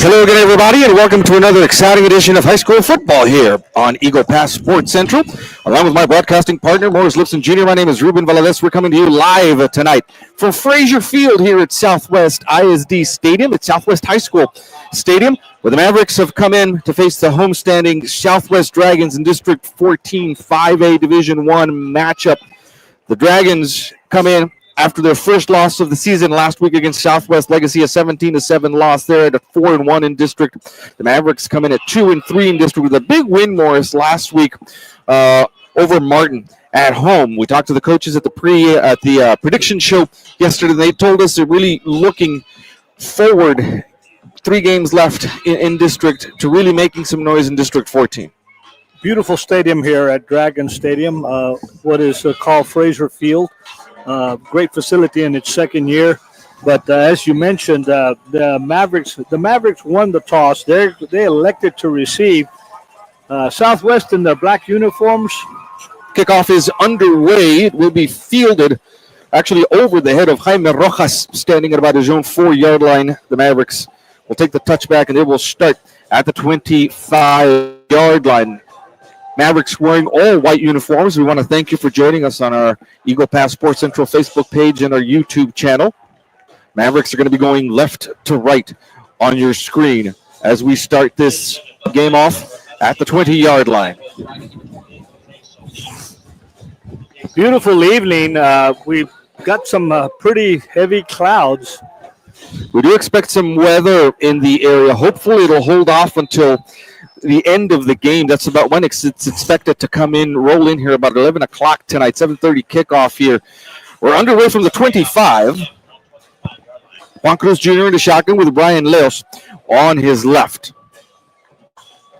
Hello again, everybody, and welcome to another exciting edition of high school football here on Eagle Pass Sports Central. Along with my broadcasting partner, Morris Lipson Jr., my name is Ruben Valadez. We're coming to you live tonight from Frazier Field here at Southwest ISD Stadium. It's Southwest High School Stadium, where the Mavericks have come in to face the homestanding Southwest Dragons in District 14 5A Division I matchup. The Dragons come in after their first loss of the season last week against Southwest Legacy, a 17-7 loss there at 4-1 in district. The Mavericks come in at 2-3 in district with a big win, Morris, last week over Martin at home. We talked to the coaches at the prediction show yesterday. They told us they're really looking forward. 3 games left in district to really making some noise in District 14. Beautiful stadium here at Dragon Stadium, what is called Frazier Field. Great facility in its second year, but as you mentioned, the Mavericks won the toss. They elected to receive. Southwest in their black uniforms. Kickoff is underway. It will be fielded actually over the head of Jaime Rojas, standing at about his own 4-yard line. The Mavericks will take the touchback, and they will start at the 25-yard line. Mavericks wearing all white uniforms. We want to thank you for joining us on our Eagle Pass Sports Central Facebook page and our YouTube channel. Mavericks are going to be going left to right on your screen as we start this game off at the 20-yard line. Beautiful evening. We've got some pretty heavy clouds. We do expect some weather in the area. Hopefully it'll hold off until the end of the game. That's about when it's expected to roll in here about 11 o'clock tonight, 7:30 kickoff here. We're underway from the 25. Juan Cruz Jr. in the shotgun with Brian Leos on his left.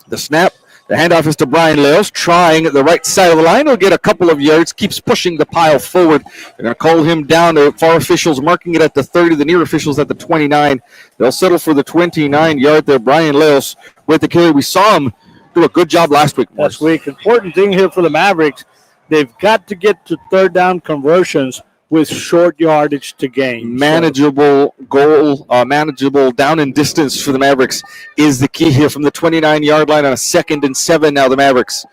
The snap, the handoff is to Brian Leos, trying the right side of the line. He'll get a couple of yards, keeps pushing the pile forward. They're going to call him down. The far officials marking it at the 30, the near officials at the 29. They'll settle for the 29-yard there. Brian Leos with the carry. We saw him do a good job last week. Important thing here for the Mavericks, they've got to get to third down conversions with short yardage to gain. Manageable goal, manageable down and distance for the Mavericks is the key here from the 29-yard line on a 2nd and 7 now. The Mavericks.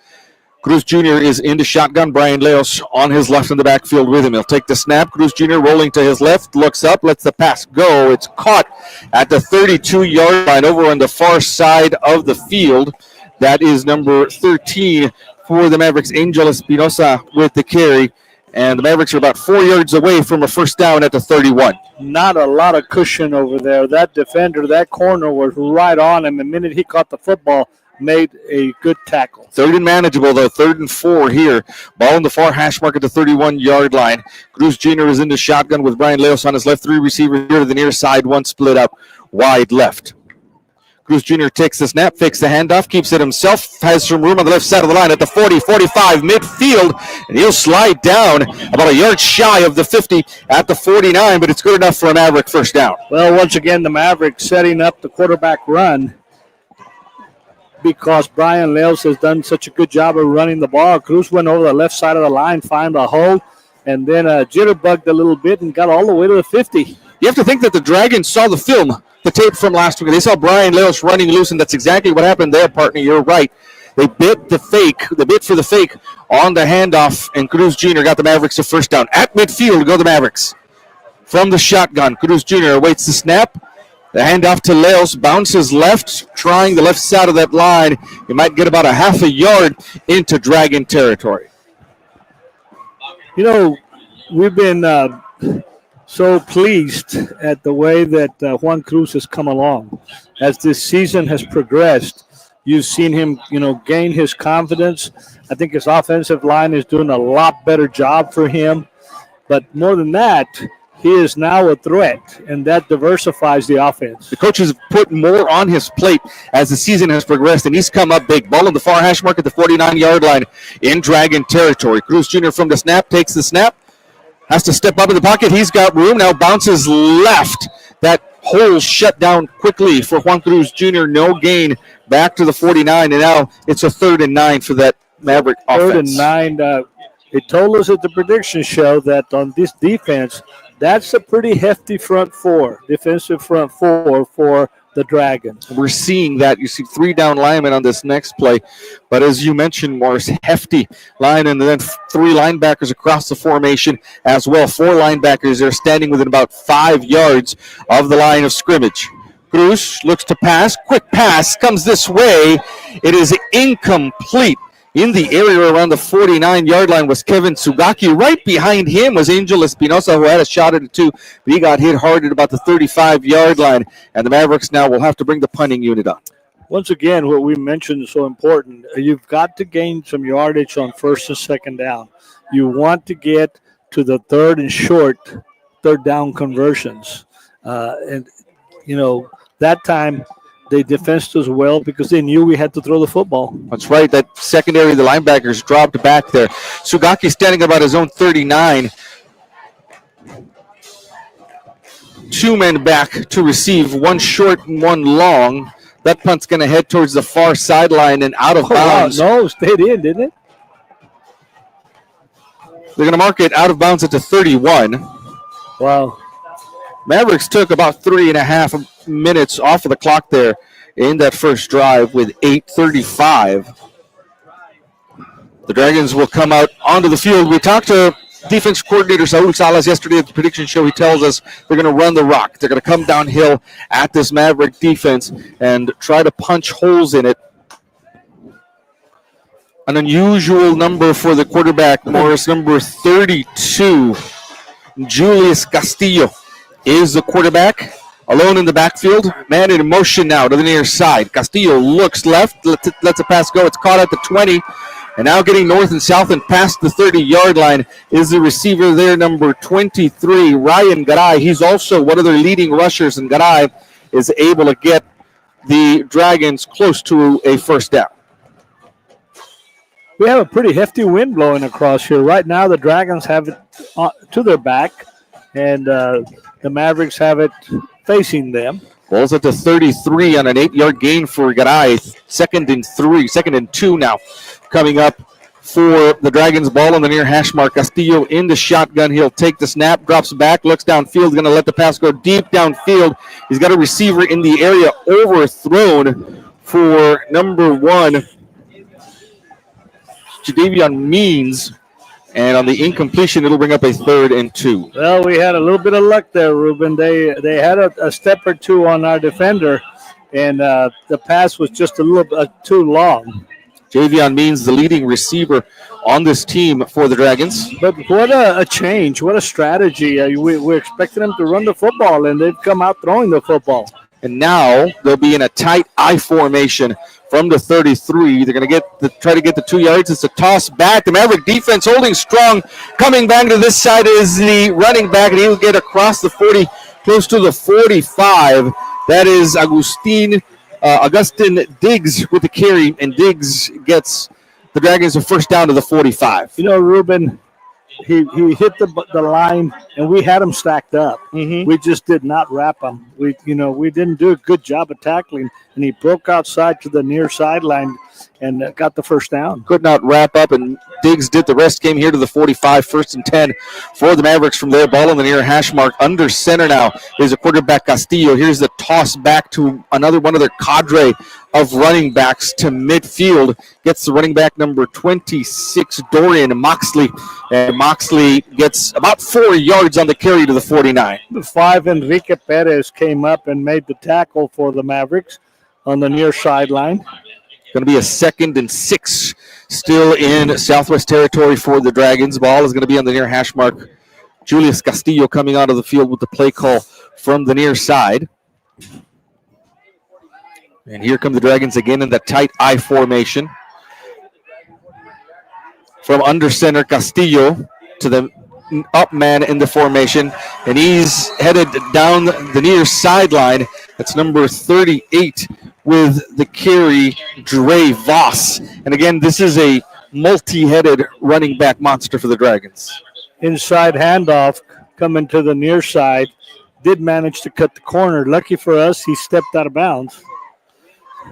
Cruz Jr. is into shotgun. Brian Leos on his left in the backfield with him. He'll take the snap. Cruz Jr. rolling to his left, looks up, lets the pass go. It's caught at the 32-yard line over on the far side of the field. That is number 13 for the Mavericks, Angel Espinosa with the carry. And the Mavericks are about 4 yards away from a first down at the 31. Not a lot of cushion over there. That defender, that corner was right on him. The minute he caught the football, made a good tackle. 3rd and manageable, though. 3rd and 4 here. Ball in the far hash mark at the 31-yard line. Cruz Jr. is in the shotgun with Brian Leos on his left. 3 receivers here to the near side. 1 split up wide left. Cruz Jr. takes the snap, fakes the handoff, keeps it himself, has some room on the left side of the line at the 40, 45, midfield, and he'll slide down about a yard shy of the 50 at the 49, but it's good enough for a Maverick first down. Well, once again, the Mavericks setting up the quarterback run because Brian Leos has done such a good job of running the ball. Cruz went over the left side of the line, found a hole, and then jitterbugged a little bit and got all the way to the 50. You have to think that the Dragons saw the film, the tape from last week. They saw Brian Leos running loose, and that's exactly what happened there, partner. You're right. They bit for the fake on the handoff, and Cruz Jr. got the Mavericks a first down. At midfield go the Mavericks. From the shotgun, Cruz Jr. awaits the snap. The handoff to Leos, bounces left, trying the left side of that line. He might get about a half a yard into Dragon territory. You know, we've been so pleased at the way that Juan Cruz has come along. As this season has progressed, you've seen him, gain his confidence. I think his offensive line is doing a lot better job for him. But more than that, he is now a threat, and that diversifies the offense. The coaches have put more on his plate as the season has progressed, and he's come up big. Ball in the far hash mark at the 49-yard line in Dragon territory. Cruz Jr. from the snap, takes the snap, has to step up in the pocket. He's got room, now bounces left. That hole shut down quickly for Juan Cruz Jr. No gain back to the 49, and now it's a 3rd and 9 for that Maverick offense. 3rd and 9. It told us at the prediction show that on this defense, That's a pretty hefty front four, defensive front four for the Dragons. We're seeing that. You see 3 down linemen on this next play. But as you mentioned, Morris, hefty line, and then 3 linebackers across the formation as well. 4 linebackers. They're standing within about 5 yards of the line of scrimmage. Cruz looks to pass. Quick pass comes this way. It is incomplete. In the area around the 49-yard line was Kevin Sugaki. Right behind him was Angel Espinosa, who had a shot at it too, but he got hit hard at about the 35-yard line. And the Mavericks now will have to bring the punting unit on. Once again, what we mentioned is so important. You've got to gain some yardage on first and second down. You want to get to the third and short, third down conversions. That time they defensed us well because they knew we had to throw the football. That's right. That secondary, the linebackers dropped back there. Sugaki standing about his own 39. 2 men back to receive, 1 short and 1 long. That punt's going to head towards the far sideline and out of bounds. Wow. No, stayed in, didn't it? They're going to mark it out of bounds at the 31. Wow. Mavericks took about 3.5 minutes off of the clock there in that first drive with 8:35. The Dragons will come out onto the field. We talked to defense coordinator Saul Salas yesterday at the prediction show. He tells us they're going to run the rock. They're going to come downhill at this Maverick defense and try to punch holes in it. An unusual number for the quarterback, Morris, number 32, Julius Castillo, is the quarterback. Alone in the backfield, man in motion now to the near side. Castillo looks left, lets a pass go. It's caught at the 20. And now getting north and south and past the 30-yard line is the receiver there, number 23, Ryan Garay. He's also one of their leading rushers, and Garay is able to get the Dragons close to a first down. We have a pretty hefty wind blowing across here. Right now, the Dragons have it to their back, and the Mavericks have it facing them. Ball's at the 33 on an 8-yard gain for Garay. Second and 2 now. Coming up for the Dragons, ball on the near hash mark. Castillo in the shotgun. He'll take the snap, drops back, looks downfield, going to let the pass go deep downfield. He's got a receiver in the area overthrown for number 1, Jadavion Means. And on the incompletion, it'll bring up a 3rd and 2. Well, we had a little bit of luck there, Ruben. They had a step or two on our defender, and the pass was just a little bit too long. Javion Means, the leading receiver on this team for the Dragons. But what a change. What a strategy. We're expecting them to run the football, and they've come out throwing the football. And now they'll be in a tight I formation from the 33. They're going to try to get the 2 yards. It's a toss back. The Maverick defense holding strong. Coming back to this side is the running back, and he'll get across the 40, close to the 45. That is Augustin Diggs with the carry, and Diggs gets the Dragons a first down to the 45. You know, Ruben, he hit the line, and we had him stacked up. Mm-hmm. We just did not wrap him. We didn't do a good job of tackling, and he broke outside to the near sideline and got the first down. Could not wrap up, and Diggs did the rest. Came here to the 45, 1st and 10 for the Mavericks from there. Ball on the near hash mark. Under center now is a quarterback, Castillo. Here's the toss back to another one of their cadre of running backs to midfield. Gets the running back number 26, Dorian Moxley. And Moxley gets about 4 yards on the carry to the 49. The 5, Enrique Perez, came up and made the tackle for the Mavericks on the near sideline. Going to be a 2nd and 6 still in Southwest Territory for the Dragons. Ball is going to be on the near hash mark. Julius Castillo coming out of the field with the play call from the near side. And here come the Dragons again in the tight I formation. From under center, Castillo to the up man in the formation. And he's headed down the near sideline. That's number 38 with the carry, Dre Voss. And again, this is a multi-headed running back monster for the Dragons. Inside handoff coming to the near side. Did manage to cut the corner. Lucky for us, he stepped out of bounds.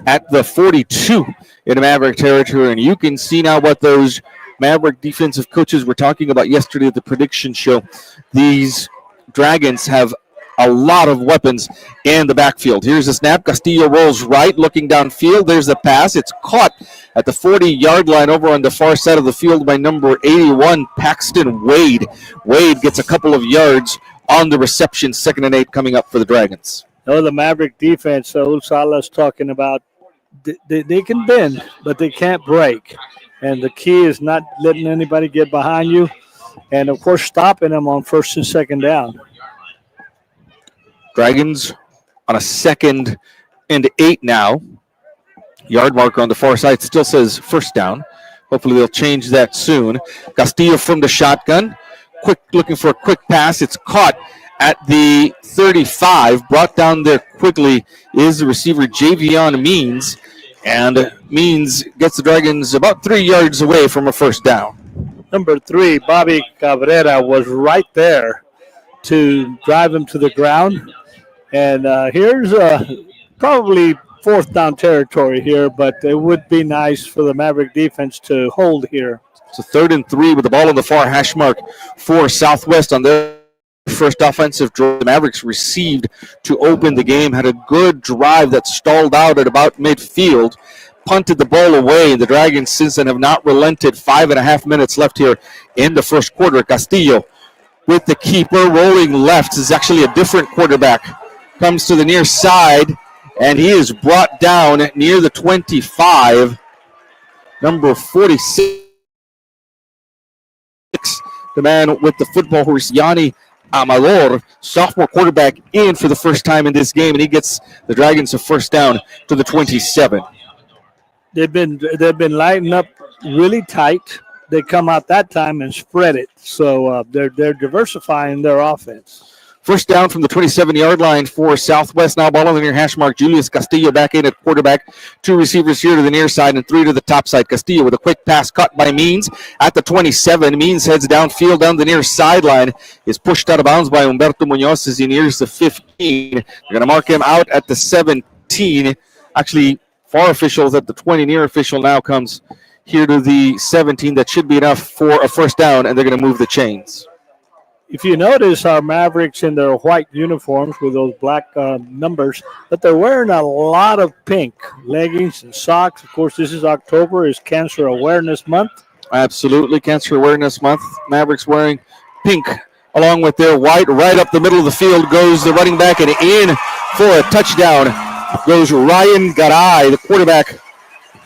At the 42 in Maverick territory. And you can see now what those Maverick defensive coaches were talking about yesterday at the prediction show. These Dragons have a lot of weapons in the backfield. Here's the snap. Castillo rolls right, looking downfield. There's the pass. It's caught at the 40-yard line over on the far side of the field by number 81, Paxton Wade. Wade gets a couple of yards on the reception. 2nd and 8 coming up for the Dragons. Oh, the Maverick defense, Ulsala's talking about, they can bend, but they can't break. And the key is not letting anybody get behind you. And, of course, stopping them on 1st and 2nd down. Dragons on a 2nd and 8 now. Yard marker on the far side still says 1st down. Hopefully they'll change that soon. Castillo from the shotgun. Looking for a quick pass. It's caught at the 35. Brought down there quickly is the receiver Javion Means. And Means gets the Dragons about 3 yards away from a 1st down. Number 3, Bobby Cabrera, was right there to drive him to the ground. And here's probably 4th down territory here, but it would be nice for the Maverick defense to hold here. It's a 3rd and 3 with the ball on the far hash mark for Southwest on their first offensive drive. The Mavericks received to open the game, had a good drive that stalled out at about midfield, punted the ball away, and the Dragons since then have not relented. 5.5 minutes left here in the first quarter. Castillo with the keeper rolling left. This is actually a different quarterback. Comes to the near side, and he is brought down near the 25. Number 46, the man with the football horse, Yanni Amador, sophomore quarterback, in for the first time in this game, and he gets the Dragons a 1st down to the 27. They've been lighting up really tight. They come out that time and spread it, so they're diversifying their offense. 1st down from the 27-yard line for Southwest. Now ball on the near hash mark. Julius Castillo back in at quarterback. 2 receivers here to the near side and 3 to the top side. Castillo with a quick pass cut by Means at the 27. Means heads downfield down the near sideline. Is pushed out of bounds by Humberto Munoz as he nears the 15. They're going to mark him out at the 17. Actually, far officials at the 20. Near official now comes here to the 17. That should be enough for a 1st down, and they're going to move the chains. If you notice, our Mavericks in their white uniforms with those black numbers, but they're wearing a lot of pink leggings and socks. Of course, this is October, is Cancer Awareness Month. Absolutely, Cancer Awareness Month. Mavericks wearing pink along with their white. Right up the middle of the field goes the running back, and in for a touchdown goes Ryan Garay, the quarterback.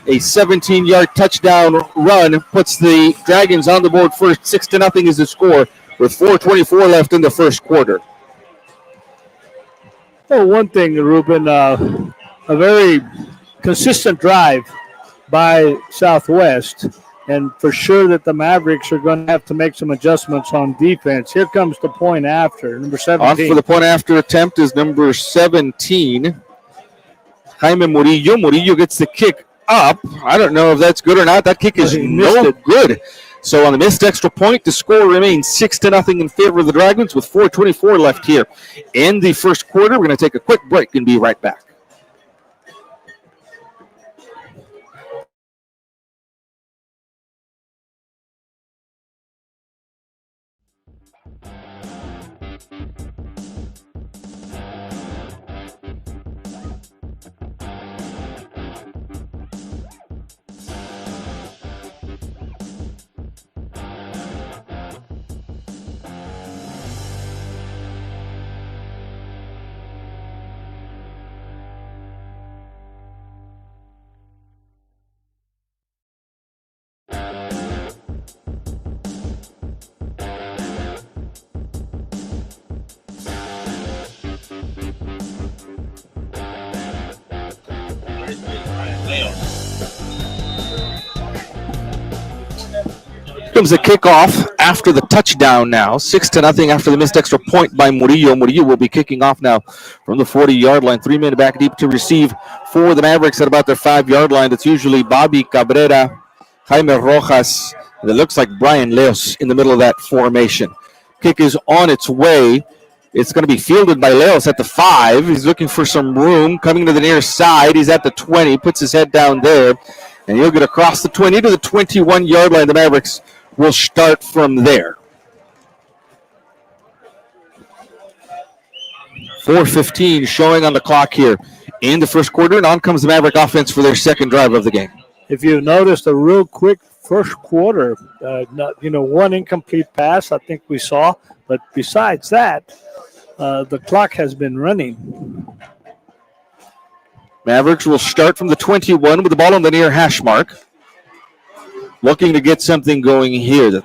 A 17-yard touchdown run puts the Dragons on the board first. 6-0 is the score, with 4:24 left in the first quarter. Well, one thing, Ruben, a very consistent drive by Southwest, and for sure that the Mavericks are going to have to make some adjustments on defense. Here comes the point after, number 17. On for the point after attempt is number 17, Jaime Murillo. Murillo gets the kick up. I don't know if that's good or not. That kick is no good. So on the missed extra point, the score remains 6-0 in favor of the Dragons with 4:24 left here in the first quarter. We're going to take a quick break and be right back. Comes the kickoff after the touchdown now. 6-0 after the missed extra point by Murillo. Murillo will be kicking off now from the 40-yard line. 3 men back deep to receive for the Mavericks at about their 5-yard line. That's usually Bobby Cabrera, Jaime Rojas, and it looks like Brian Leos in the middle of that formation. Kick is on its way. It's going to be fielded by Leos at the 5. He's looking for some room. Coming to the near side. He's at the 20. Puts his head down there. And he'll get across the 20 to the 21-yard line. The Mavericks will start from there. 4:15 showing on the clock here in the first quarter, and on comes the Maverick offense for their second drive of the game. If you noticed a real quick first quarter, one incomplete pass I think we saw, but besides that, the clock has been running. Mavericks will start from the 21 with the ball on the near hash mark. Looking to get something going here.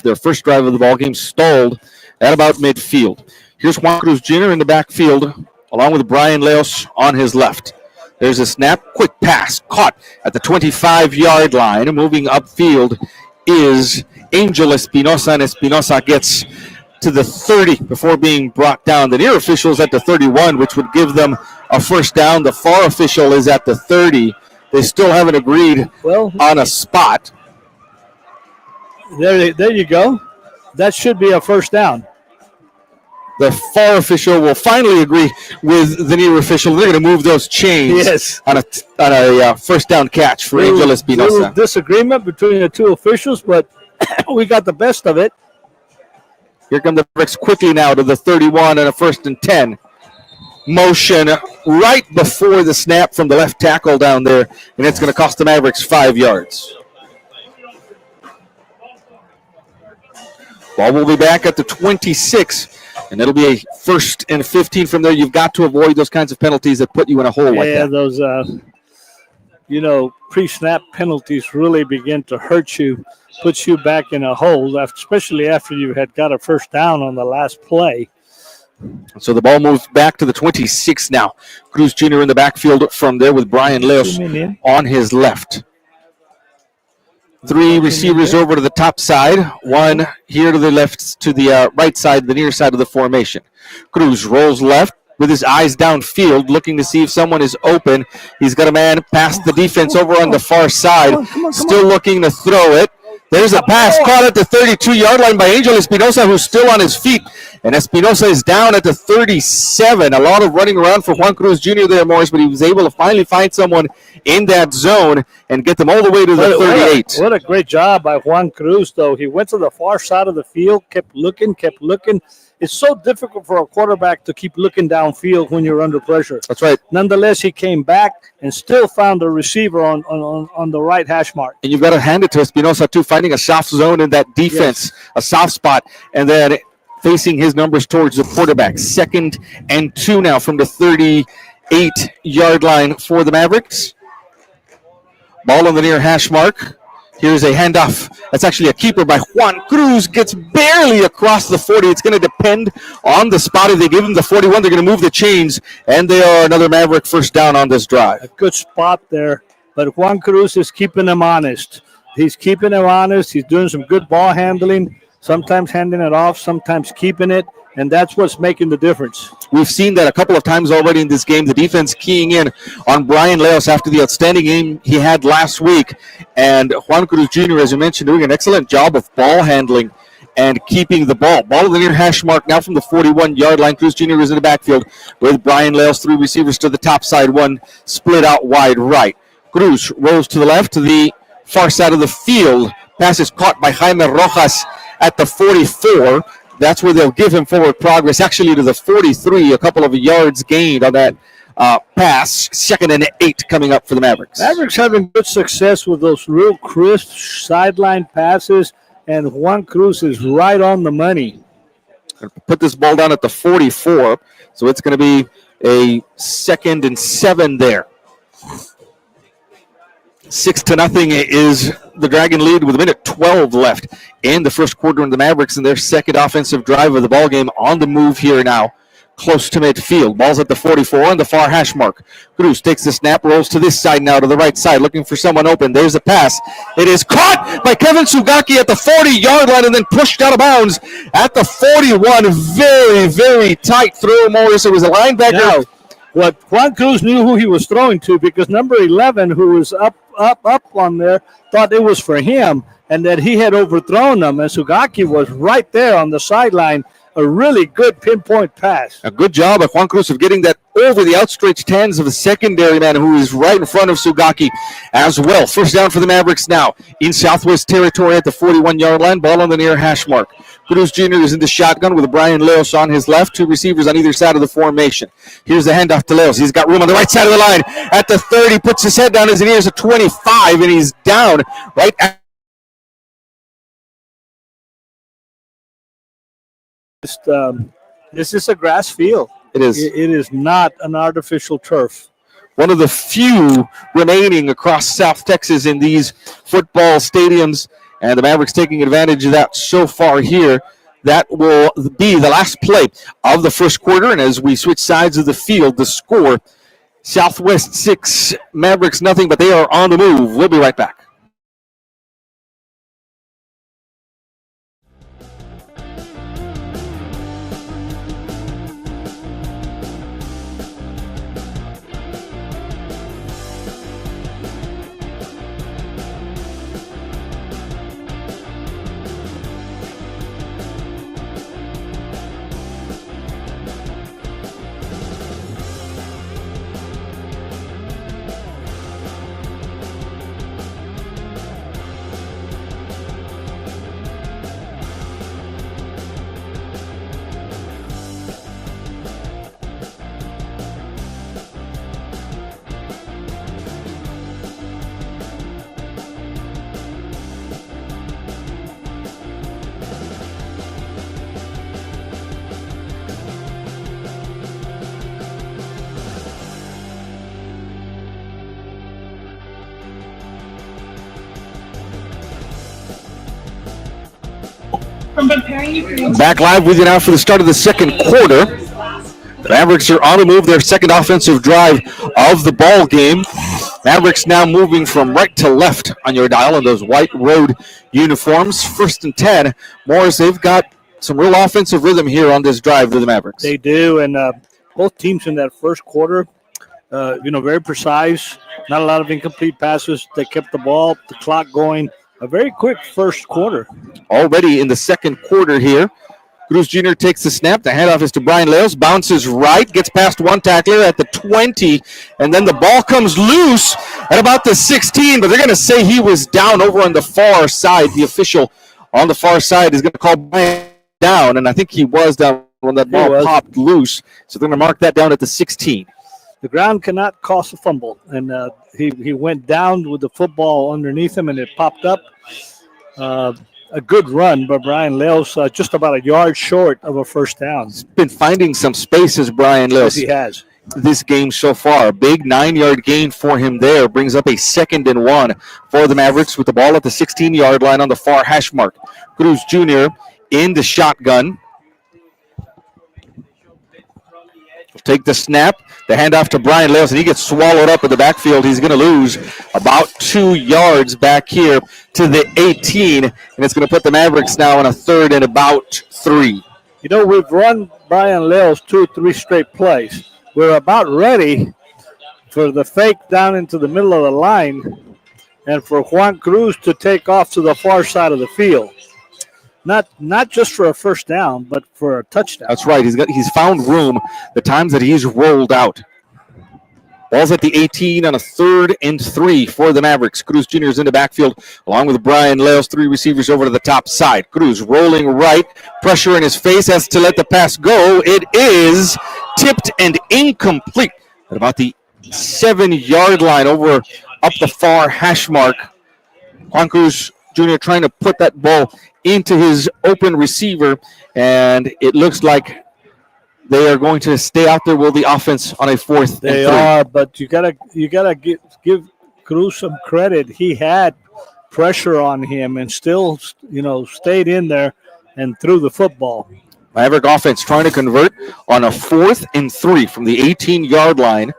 Their first drive of the ball game stalled at about midfield. Here's Juan Cruz Jr. in the backfield, along with Brian Leos on his left. There's a snap, quick pass, caught at the 25-yard line. Moving upfield is Angel Espinosa, and Espinosa gets to the 30 before being brought down. The near official is at the 31, which would give them a first down. The far official is at the 30. They still haven't agreed on a spot. There you go. That should be a first down. The far official will finally agree with the near official. They're going to move those chains on a first down catch for Angel Espinosa. Little disagreement between the two officials, but we got the best of it. Here come the Mavericks quickly now to the 31 and a 1st and 10. Motion right before the snap from the left tackle down there, and it's going to cost the Mavericks 5 yards. Ball will be back at the 26, and it'll be a 1st and 15 from there. You've got to avoid those kinds of penalties that put you in a hole like that. Yeah, those, pre-snap penalties really begin to hurt you, put you back in a hole, especially after you had got a first down on the last play. So the ball moves back to the 26 now. Cruz Jr. in the backfield from there with Brian Leos on his left. 3 receivers over to the top side. 1 here to the left, to the right side, the near side of the formation. Cruz rolls left with his eyes downfield, looking to see if someone is open. He's got a man past the defense over on the far side. Still looking to throw it. There's a pass caught at the 32-yard line by Angel Espinosa, who's still on his feet. And Espinosa is down at the 37. A lot of running around for Juan Cruz Jr. there, Morris, but he was able to finally find someone in that zone and get them all the way to the 38. What a great job by Juan Cruz, though. He went to the far side of the field, kept looking. It's so difficult for a quarterback to keep looking downfield when you're under pressure. That's right. Nonetheless, he came back and still found a receiver on the right hash mark. And you've got to hand it to Espinosa, too, finding a soft zone in that defense, a soft spot, and then facing his numbers towards the quarterback. 2nd and 2 now from the 38-yard line for the Mavericks. Ball on the near hash mark. Here's a handoff. That's actually a keeper by Juan Cruz. Gets barely across the 40. It's going to depend on the spot. If they give him the 41, they're going to move the chains, and they are another Maverick first down on this drive. A good spot there, but Juan Cruz is keeping them honest. He's keeping them honest. He's doing some good ball handling, sometimes handing it off, sometimes keeping it, and that's what's making the difference. We've seen that a couple of times already in this game. The defense keying in on Brian Leos after the outstanding game he had last week. And Juan Cruz Jr., as you mentioned, doing an excellent job of ball handling and keeping the ball. Ball in the near hash mark now from the 41-yard line. Cruz Jr. is in the backfield with Brian Leos. 3 receivers to the top side, 1 split out wide right. Cruz rolls to the left to the far side of the field. Pass is caught by Jaime Rojas at the 44. That's where they'll give him forward progress, actually to the 43, a couple of yards gained on that pass. 2nd and 8 coming up for the Mavericks. Mavericks having good success with those real crisp sideline passes, and Juan Cruz is right on the money. Put this ball down at the 44, so it's going to be a 2nd and 7 there. 6-0 is the Dragon lead with a minute 12 left in the first quarter, and the Mavericks in their second offensive drive of the ball game on the move here now, close to midfield. Ball's at the 44 on the far hash mark. Cruz takes the snap, rolls to this side now, to the right side, looking for someone open. There's a pass. It is caught by Kevin Sugaki at the 40-yard line and then pushed out of bounds at the 41. Very, very tight throw, Morris. It was a linebacker. Now, what Juan Cruz knew who he was throwing to, because number 11, who was up on there, thought it was for him and that he had overthrown them. And Sugaki was right there on the sideline, a really good pinpoint pass. A good job of Juan Cruz of getting that over the outstretched hands of the secondary man who is right in front of Sugaki as well. First down for the Mavericks now in Southwest territory at the 41-yard line. Ball on the near hash mark. Cruz Jr. is in the shotgun with Brian Leos on his left. Two receivers on either side of the formation. Here's the handoff to Leos. He's got room on the right side of the line at the 30. Puts his head down as he nears a 25, and he's down right at this is a grass field. It is. It is not an artificial turf. One of the few remaining across South Texas in these football stadiums, and the Mavericks taking advantage of that so far here. That will be the last play of the first quarter, and as we switch sides of the field, the score, Southwest 6, Mavericks nothing, but they are on the move. We'll be right back. Back live with you now for the start of the second quarter. The Mavericks are on the move, their second offensive drive of the ball game. Mavericks now moving from right to left on your dial in those white road uniforms. First and 10. Morris, they've got some real offensive rhythm here on this drive to the Mavericks. They do, and both teams in that first quarter, very precise. Not a lot of incomplete passes. They kept the ball, the clock going. A very quick first quarter. Already in the second quarter here. Cruz Jr. takes the snap. The handoff is to Brian Leos. Bounces right. Gets past one tackler at the 20. And then the ball comes loose at about the 16. But they're going to say he was down over on the far side. The official on the far side is going to call Brian down. And I think he was down when that ball popped loose. So they're going to mark that down at the 16. The ground cannot cause a fumble. And he went down with the football underneath him, and it popped up. A good run by Brian Leos, just about a yard short of a first down. He's been finding some spaces, Brian Leos. Yes, he has. This game so far. A big 9-yard gain for him there. Brings up a 2nd and 1 for the Mavericks with the ball at the 16-yard line on the far hash mark. Cruz Jr. in the shotgun. Take the snap, the handoff to Brian Leos, and he gets swallowed up in the backfield. He's going to lose about 2 yards back here to the 18, and it's going to put the Mavericks now on a 3rd and about 3. We've run Brian Leos 2 or 3 straight plays. We're about ready for the fake down into the middle of the line and for Juan Cruz to take off to the far side of the field. Not just for a first down, but for a touchdown. That's right. He's found room the times that he's rolled out. Ball's at the 18 on a 3rd and 3 for the Mavericks. Cruz Jr. is in the backfield along with Brian Leos, 3 receivers over to the top side. Cruz rolling right, pressure in his face, has to let the pass go. It is tipped and incomplete at about the 7-yard line over up the far hash mark. Juan Cruz Jr. trying to put that ball into his open receiver, and it looks like they are going to stay out there with the offense on a 4th and 3. They are, but you gotta give Cruz some credit. He had pressure on him and still, stayed in there and threw the football. Maverick offense trying to convert on a 4th and 3 from the 18-yard line,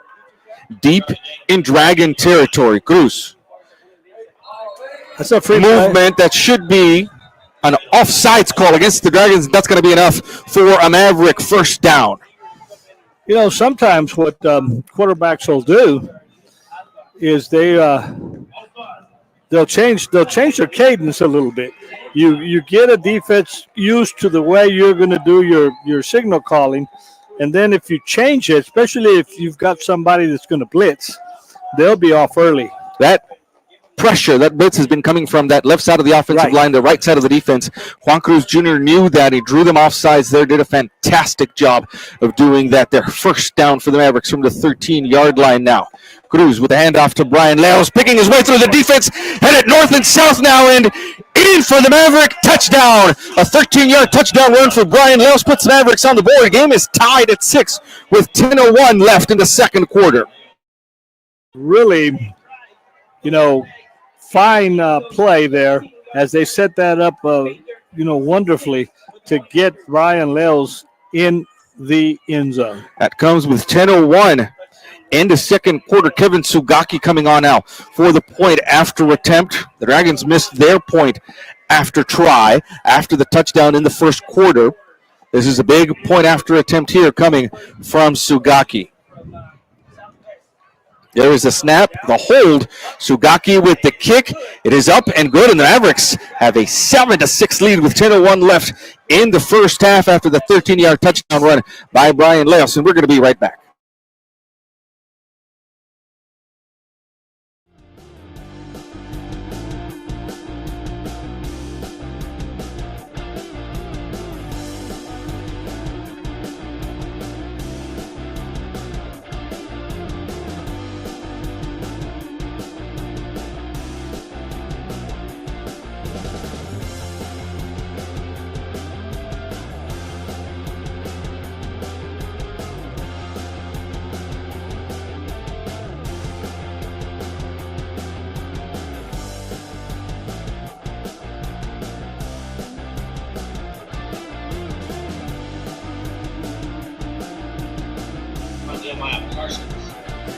deep in Dragon territory. Cruz. That's a free movement that should be an offsides call against the Dragons. That's going to be enough for a Maverick first down. Sometimes what quarterbacks will do is they'll change their cadence a little bit. You get a defense used to the way you're going to do your signal calling, and then if you change it, especially if you've got somebody that's going to blitz, they'll be off early. That pressure, that blitz has been coming from that left side of the offensive line, the right side of the defense. Juan Cruz Jr. knew that. He drew them off sides there, did a fantastic job of doing that. Their first down for the Mavericks from the 13-yard line now. Cruz with the handoff to Brian Leos, picking his way through the defense, headed north and south now, and in for the Maverick touchdown. A 13-yard touchdown run for Brian Leos puts the Mavericks on the board. The game is tied at 6 with 10:01 left in the second quarter. Really, fine play there as they set that up, wonderfully to get Brian Leos in the end zone. That comes with 10:01 in the second quarter. Kevin Sugaki coming on now for the point after attempt. The Dragons missed their point after try, after the touchdown in the first quarter. This is a big point after attempt here coming from Sugaki. There is a snap, the hold. Sugaki with the kick. It is up and good, and the Mavericks have a 7-6 lead with 10:01 left in the first half after the 13-yard touchdown run by Brian Leos, and we're going to be right back.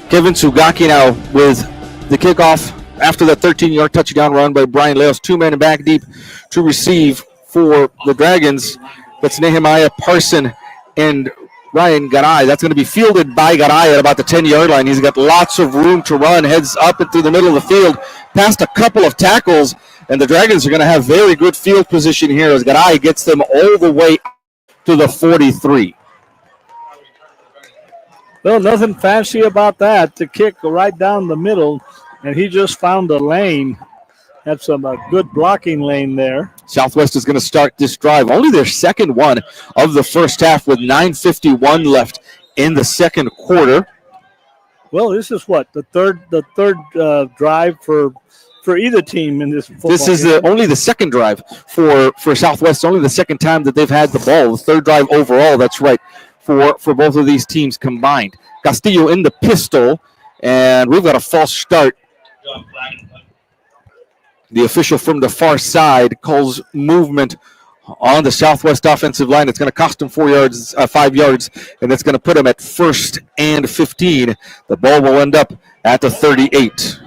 Kevin Sugaki now with the kickoff after the 13-yard touchdown run by Brian Leos. 2 men back deep to receive for the Dragons. That's Nehemiah Parson and Ryan Garay. That's going to be fielded by Garay at about the 10-yard line. He's got lots of room to run, heads up and through the middle of the field, past a couple of tackles, and the Dragons are going to have very good field position here as Garay gets them all the way to the 43. Well, nothing fancy about that. The kick right down the middle, and he just found a lane. Had some good blocking lane there. Southwest is going to start this drive. Only their second one of the first half with 9:51 left in the second quarter. Well, this is what, the third drive for either team in this football This is only the second drive for Southwest. Only the second time that they've had the ball. The third drive overall, that's right, for both of these teams combined. Castillo in the pistol, and we've got a false start. The official from the far side calls movement on the Southwest offensive line. It's going to cost them 5 yards, and it's going to put them at 1st and 15. The ball will end up at the 38.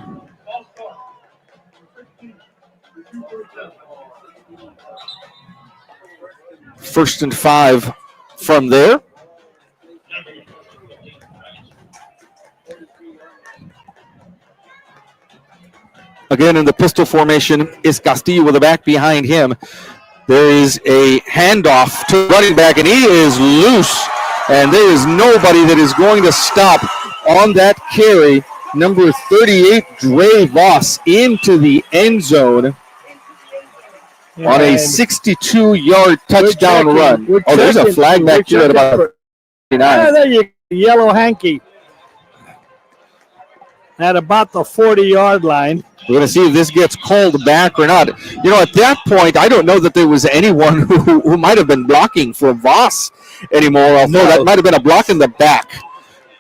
First and 5 from there. Again, in the pistol formation is Castillo with the back behind him. There is a handoff to running back, and he is loose. And there is nobody that is going to stop on that carry. Number 38, Dre Voss, into the end zone on a 62-yard touchdown run. Oh, there's a flag back here at about 39. There you go, yellow hanky. At about the 40-yard line. We're going to see if this gets called back or not. You know, at that point, I don't know that there was anyone who might have been blocking for Voss anymore, although that might have been a block in the back.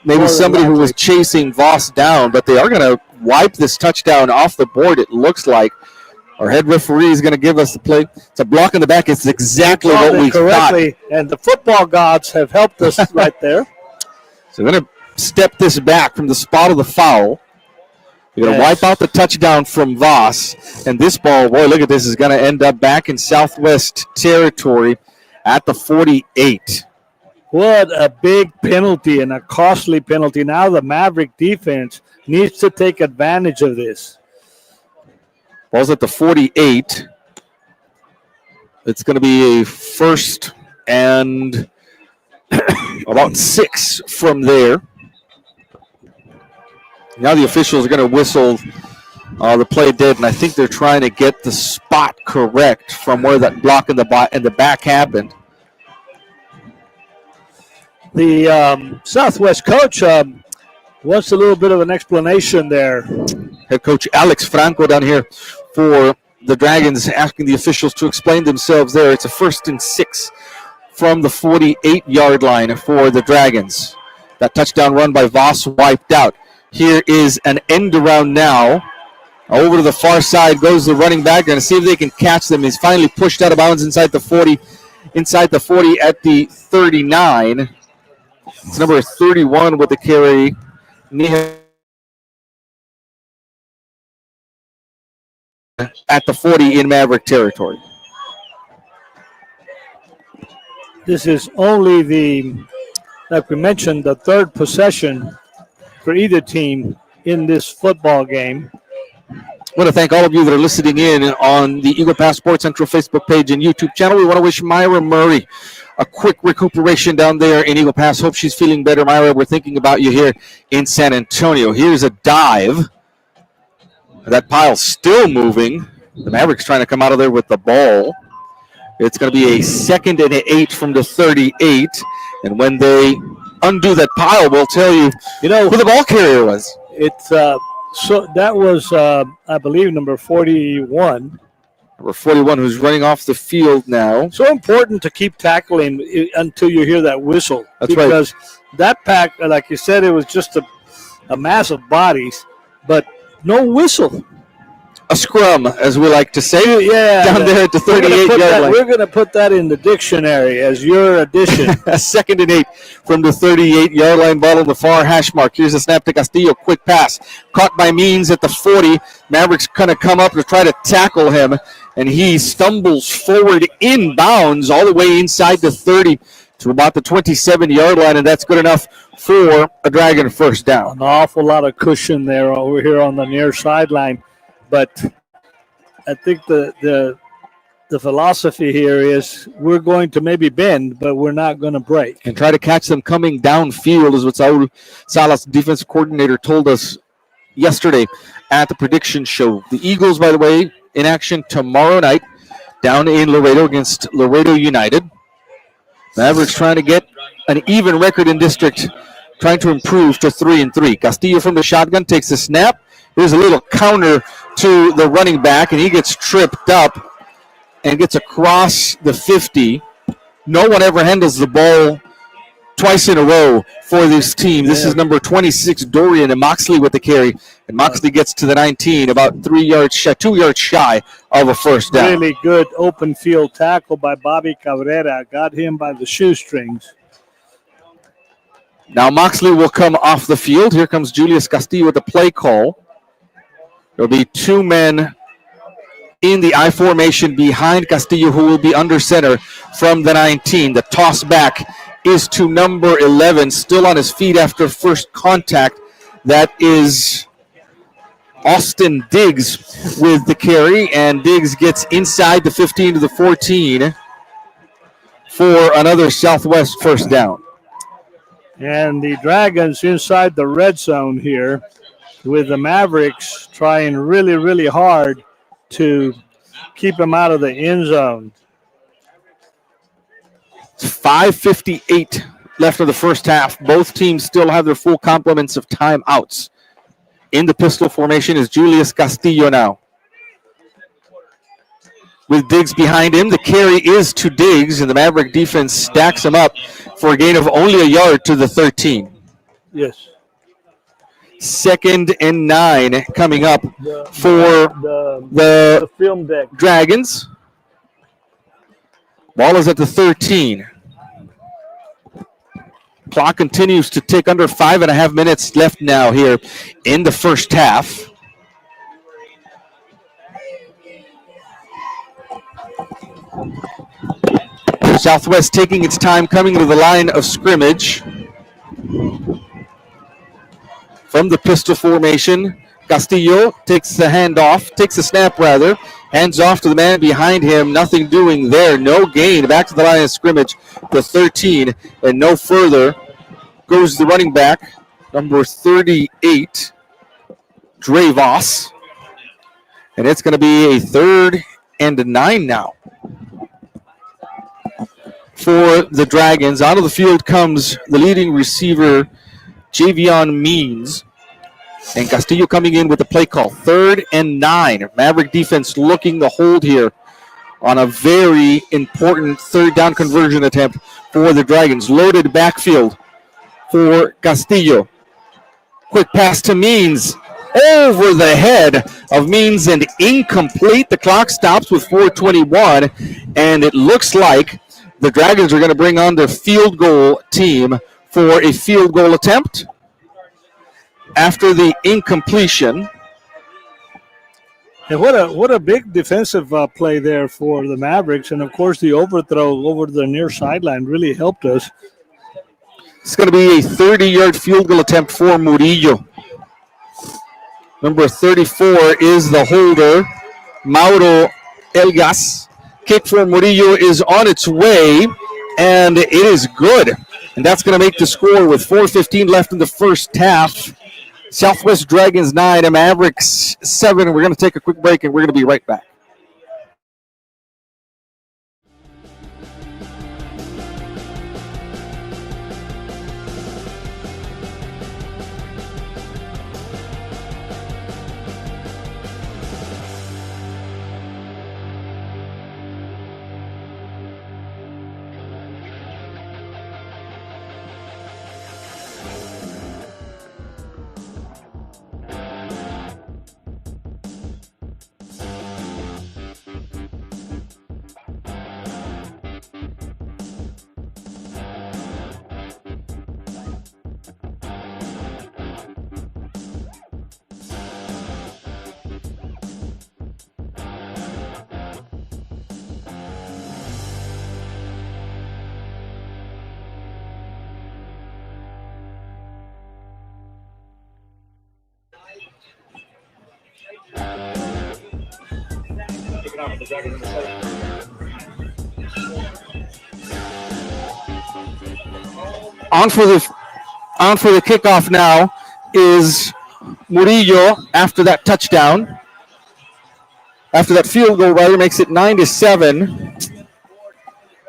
Maybe somebody who was chasing Voss down, but they are going to wipe this touchdown off the board, it looks like. Our head referee is going to give us the play. It's a block in the back. It's exactly what we thought. And the football gods have helped us right there. So we're going to step this back from the spot of the foul. We're going to wipe out the touchdown from Voss. And this ball, boy, look at this, is going to end up back in Southwest territory at the 48. What a big penalty and a costly penalty. Now the Maverick defense needs to take advantage of this. Ball's at the 48. It's going to be a first and about 6 from there. Now the officials are going to whistle the play dead, and I think they're trying to get the spot correct from where that block in the back happened. The Southwest coach wants a little bit of an explanation there. Head coach Alex Franco down here for the Dragons, asking the officials to explain themselves there. It's a first and 6 from the 48-yard line for the Dragons. That touchdown run by Voss wiped out. Here is an end around now. Over to the far side goes the running back. Going to see if they can catch them. He's finally pushed out of bounds inside the 40 at the 39. It's number 31 with the carry. At the 40 in Maverick territory. This is only like we mentioned, the third possession for either team in this football game. I want to thank all of you that are listening in on the Eagle Pass Sports Central Facebook page and YouTube channel. We want to wish Myra Murray a quick recuperation down there in Eagle Pass. Hope she's feeling better. Myra, we're thinking about you here in San Antonio. Here's a dive. That pile's still moving. The Mavericks trying to come out of there with the ball. It's going to be a 2nd and 8 from the 38. And when they undo that pile, we'll tell you, who the ball carrier was. It's so that was, I believe, number 41. Number 41, who's running off the field now. So important to keep tackling until you hear that whistle. That's because that pack, like you said, it was just a mass of bodies, but no whistle. A scrum, as we like to say, down there at the 38-yard line. We're going to put that in the dictionary as your addition. A 2nd and 8 from the 38-yard line. Ball on the far hash mark. Here's a snap to Castillo. Quick pass. Caught by Means at the 40. Mavericks going to come up to try to tackle him, and he stumbles forward inbounds all the way inside the 30 to about the 27-yard line, and that's good enough for a Dragon first down. An awful lot of cushion there over here on the near sideline. But I think the philosophy here is we're going to maybe bend, but we're not going to break. And try to catch them coming downfield is what Saul Salas, defensive coordinator, told us yesterday at the prediction show. The Eagles, by the way, in action tomorrow night down in Laredo against Laredo United. Mavericks trying to get an even record in district, trying to improve to 3-3. Castillo from the shotgun takes the snap. Here's a little counter to the running back, and he gets tripped up and gets across the 50. No one ever handles the ball twice in a row for this team. This is number 26, Dorian, and Moxley with the carry. And Moxley gets to the 19, about 2 yards shy of a first down. Really good open field tackle by Bobby Cabrera. Got him by the shoestrings. Now Moxley will come off the field. Here comes Julius Castillo with the play call. There'll be 2 men in the I formation behind Castillo, who will be under center from the 19. The toss back is to number 11, still on his feet after first contact. That is Austin Diggs with the carry, and Diggs gets inside the 15 to the 14 for another Southwest first down. And the Dragons inside the red zone here, with the Mavericks trying really, really hard to keep them out of the end zone. 5:58 left of the first half. Both teams still have their full complements of timeouts. In the pistol formation is Julius Castillo now. With Diggs behind him, the carry is to Diggs, and the Maverick defense stacks him up for a gain of only a yard to the 13. Yes. 2nd and 9 coming up for the film deck. Dragons. Ball is at the 13. Clock continues to tick, under 5.5 minutes left now here in the first half. Southwest taking its time coming to the line of scrimmage. From the pistol formation, Castillo takes the snap. Hands off to the man behind him. Nothing doing there. No gain. Back to the line of scrimmage. The 13 and no further. Goes the running back, number 38, Dre Voss. And it's going to be a 3rd and 9 now for the Dragons. Out of the field comes the leading receiver, Javion Means. And Castillo coming in with the play call. 3rd and 9. Maverick defense looking to hold here on a very important 3rd down conversion attempt for the Dragons. Loaded backfield for Castillo. Quick pass to Means. Over the head of Means and incomplete. The clock stops with 4:21. And it looks like the Dragons are going to bring on their field goal team for a field goal attempt after the incompletion. And what a big defensive play there for the Mavericks. And, of course, the overthrow over the near sideline really helped us. It's going to be a 30-yard field goal attempt for Murillo. Number 34 is the holder, Mauro Elgas. Kick for Murillo is on its way, and it is good. And that's going to make the score with 4:15 left in the first half. Southwest Dragons 9 and Mavericks 7. We're going to take a quick break, and we're going to be right back. On for the kickoff now is Murillo after that touchdown. After that field goal, rather, makes it 9-7.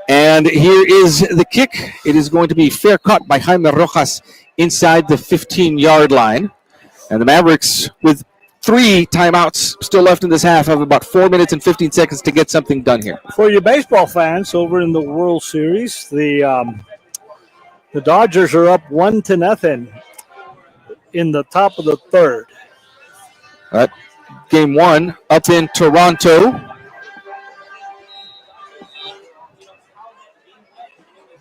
And here is the kick. It is going to be fair caught by Jaime Rojas inside the 15-yard line. And the Mavericks, with 3 timeouts still left in this half, have about 4 minutes and 15 seconds to get something done here. For you baseball fans over in the World Series, the Dodgers are up 1-0 in the top of the 3rd. All right. Game 1 up in Toronto.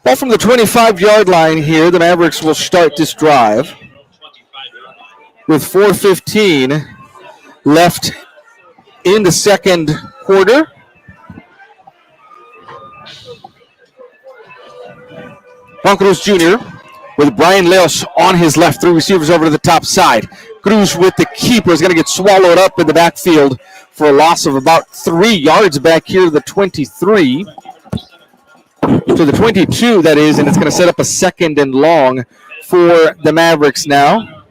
Ball from the 25-yard line here. The Mavericks will start this drive with 4:15 left in the second quarter. Juan Cruz Jr. with Brian Leos on his left, 3 receivers over to the top side. Cruz with the keeper is going to get swallowed up in the backfield for a loss of about 3 yards back here to the 23. To the 22, that is, and it's going to set up a 2nd and long for the Mavericks now.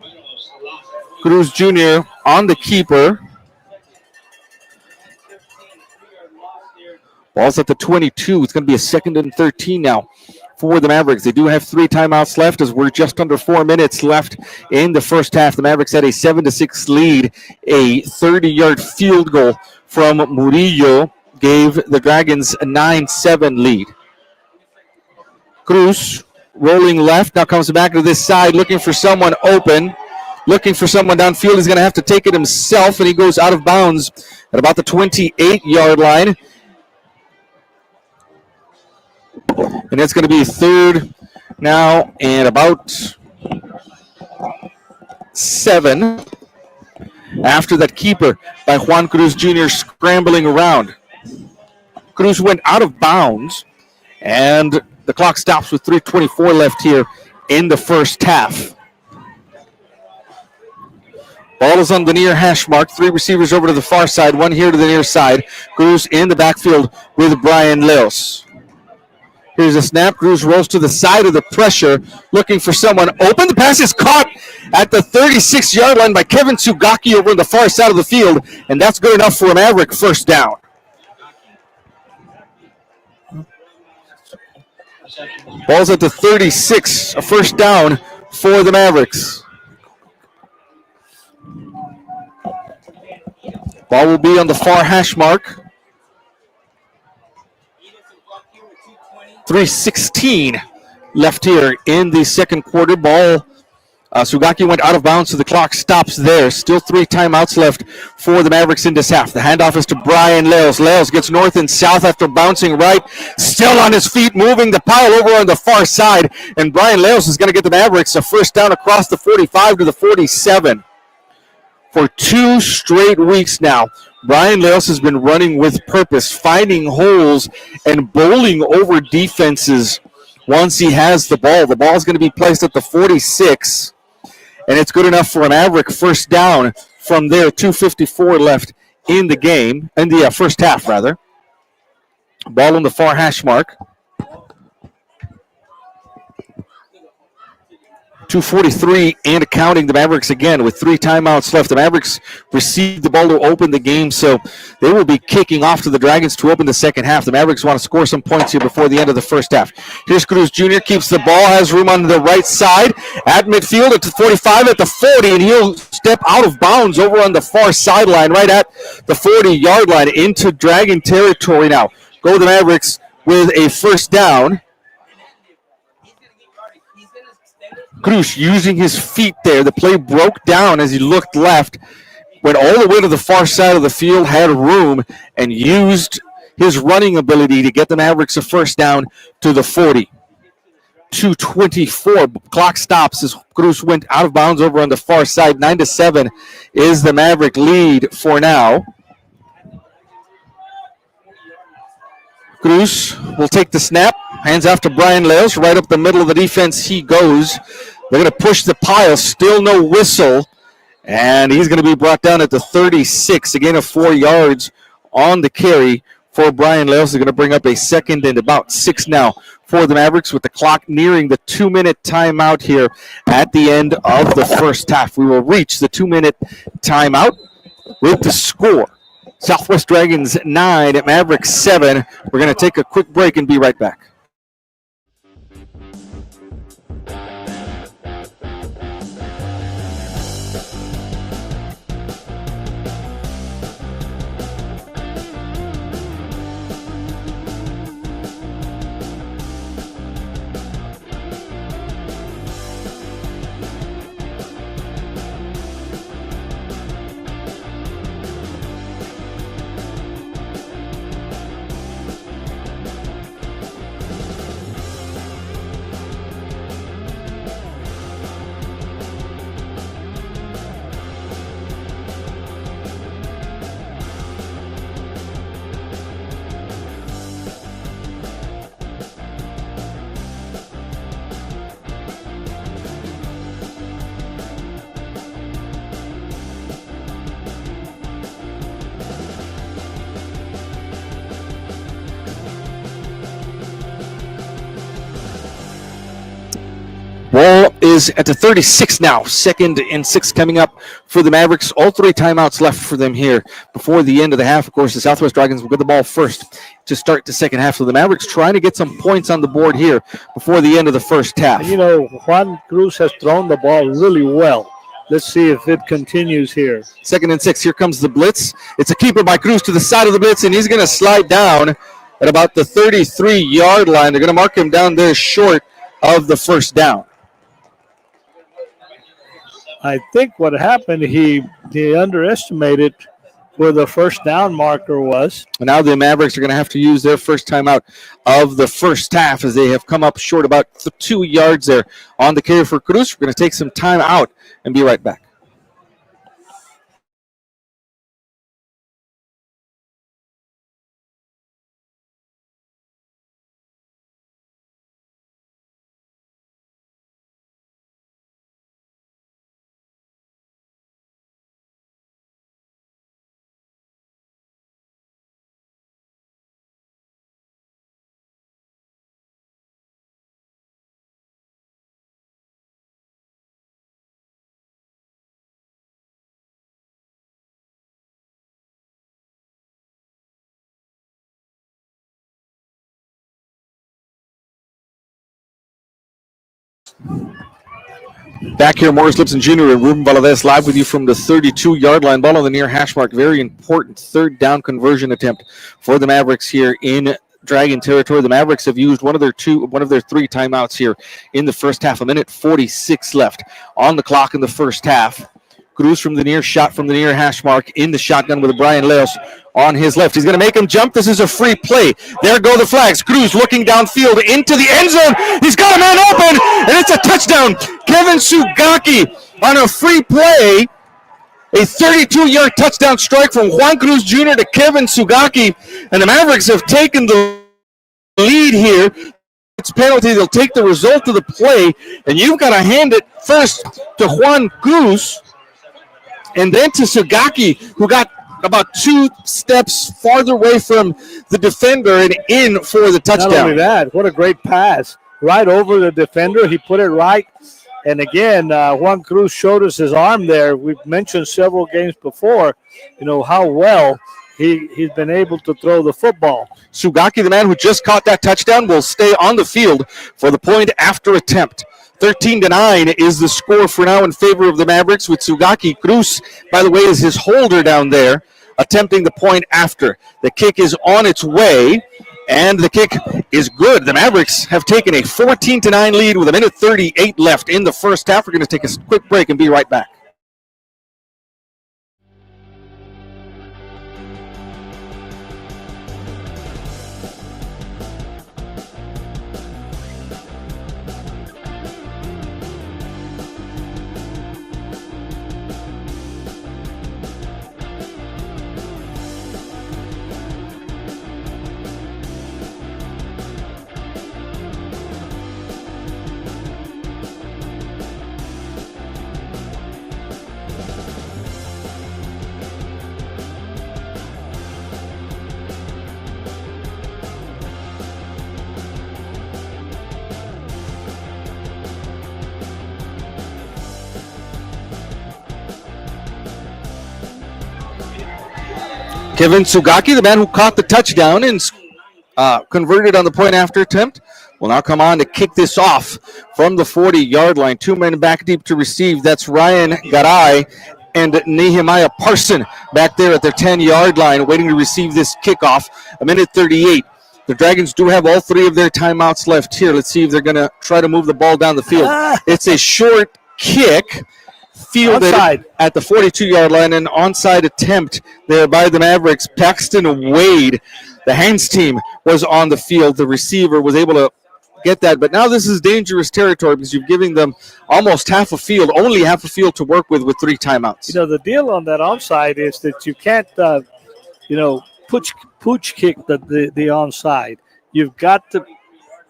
Cruz Jr. on the keeper. Ball's at the 22. It's going to be a 2nd and 13 now for the Mavericks. They do have 3 timeouts left as we're just under 4 minutes left in the first half. The Mavericks had a 7-6 lead. A 30-yard field goal from Murillo gave the Dragons a 9-7 lead. Cruz rolling left, now comes back to this side, looking for someone open, looking for someone downfield. He's going to have to take it himself, and he goes out of bounds at about the 28-yard line. And it's going to be 3rd now and about 7 after that keeper by Juan Cruz Jr. scrambling around. Cruz went out of bounds, and the clock stops with 3:24 left here in the first half. Ball is on the near hash mark. 3 receivers over to the far side, 1 here to the near side. Cruz in the backfield with Brian Leos. Here's a snap. Cruz rolls to the side of the pressure, looking for someone open. The pass is caught at the 36-yard line by Kevin Sugaki over on the far side of the field, and that's good enough for a Maverick first down. Ball's at the 36, a first down for the Mavericks. Ball will be on the far hash mark. 3:16 left here in the second quarter. Ball, Sugaki went out of bounds, so the clock stops there. Still 3 timeouts left for the Mavericks in this half. The handoff is to Brian Leos. Leos gets north and south after bouncing right. Still on his feet, moving the pile over on the far side. And Brian Leos is going to get the Mavericks a first down across the 45 to the 47. For 2 straight weeks now, Brian Leos has been running with purpose, finding holes and bowling over defenses once he has the ball. The ball is going to be placed at the 46, and it's good enough for an Maverick first down from there. 2:54 left in the game, in the first half, rather. Ball on the far hash mark. 2:43 and counting. The Mavericks again with 3 timeouts left. The Mavericks received the ball to open the game, so they will be kicking off to the Dragons to open the second half. The Mavericks want to score some points here before the end of the first half. Here's Cruz Jr. keeps the ball, has room on the right side at midfield at the 45, at the 40, and he'll step out of bounds over on the far sideline, right at the 40-yard line into Dragon territory now. Go the Mavericks with a first down. Cruz using his feet there. The play broke down as he looked left, went all the way to the far side of the field, had room, and used his running ability to get the Mavericks a first down to the 40. 2:24. Clock stops as Cruz went out of bounds over on the far side. 9-7 is the Maverick lead for now. Cruz will take the snap. Hands off to Brian Leos. Right up the middle of the defense he goes. They're going to push the pile. Still no whistle. And he's going to be brought down at the 36. Again, of 4 yards on the carry for Brian Leos. They're going to bring up a second and about 6 now for the Mavericks with the clock nearing the 2-minute timeout here at the end of the first half. We will reach the 2-minute timeout with the score. Southwest Dragons 9 at Mavericks 7. We're going to take a quick break and be right back. Ball is at the 36 now. 2nd and 6 coming up for the Mavericks. All 3 timeouts left for them here before the end of the half. Of course, the Southwest Dragons will get the ball first to start the second half. So the Mavericks trying to get some points on the board here before the end of the first half. You know, Juan Cruz has thrown the ball really well. Let's see if it continues here. 2nd and 6. Here comes the blitz. It's a keeper by Cruz to the side of the blitz, and he's going to slide down at about the 33-yard line. They're going to mark him down there short of the first down. I think what happened, he underestimated where the first down marker was. And now the Mavericks are going to have to use their first timeout of the first half as they have come up short about 2 yards there on the carry for Cruz. We're going to take some time out and be right back. Back here, Morris Lipson Jr. and Ruben Valadez live with you from the 32-yard line. Ball on the near hash mark. Very important third down conversion attempt for the Mavericks here in Dragon territory. The Mavericks have used one of their three timeouts here in the first half. 1:46 left on the clock in the first half. Cruz from the near shot from the near hash mark in the shotgun with Brian Leos on his left. He's going to make him jump. This is a free play. There go the flags. Cruz looking downfield into the end zone. He's got a man open, and it's a touchdown. Kevin Sugaki on a free play. A 32-yard touchdown strike from Juan Cruz Jr. to Kevin Sugaki, and the Mavericks have taken the lead here. It's penalty. They'll take the result of the play, and you've got to hand it first to Juan Cruz and then to Sugaki, who got about 2 steps farther away from the defender and in for the touchdown. Not only that, what a great pass. Right over the defender. He put it right. And again, Juan Cruz showed us his arm there. We've mentioned several games before, how well he's been able to throw the football. Sugaki, the man who just caught that touchdown, will stay on the field for the point after attempt. 13-9 is the score for now in favor of the Mavericks, with Sugaki. Cruz, by the way, is his holder down there, attempting the point after. The kick is on its way, and the kick is good. The Mavericks have taken a 14-9 lead with 1:38 left in the first half. We're going to take a quick break and be right back. Kevin Sugaki, the man who caught the touchdown and converted on the point after attempt, will now come on to kick this off from the 40-yard line. 2 men back deep to receive. That's Ryan Garay and Nehemiah Parson back there at their 10-yard line waiting to receive this kickoff. 1:38. The Dragons do have all 3 of their timeouts left here. Let's see if they're going to try to move the ball down the field. It's a short kick. Fielded onside at the 42-yard line, an onside attempt there by the Mavericks. Paxton Wade, the hands team, was on the field. The receiver was able to get that, but now this is dangerous territory because you're giving them almost half a field, only half a field to work with 3 timeouts. The deal on that onside is that you can't, pooch kick the onside. You've got to.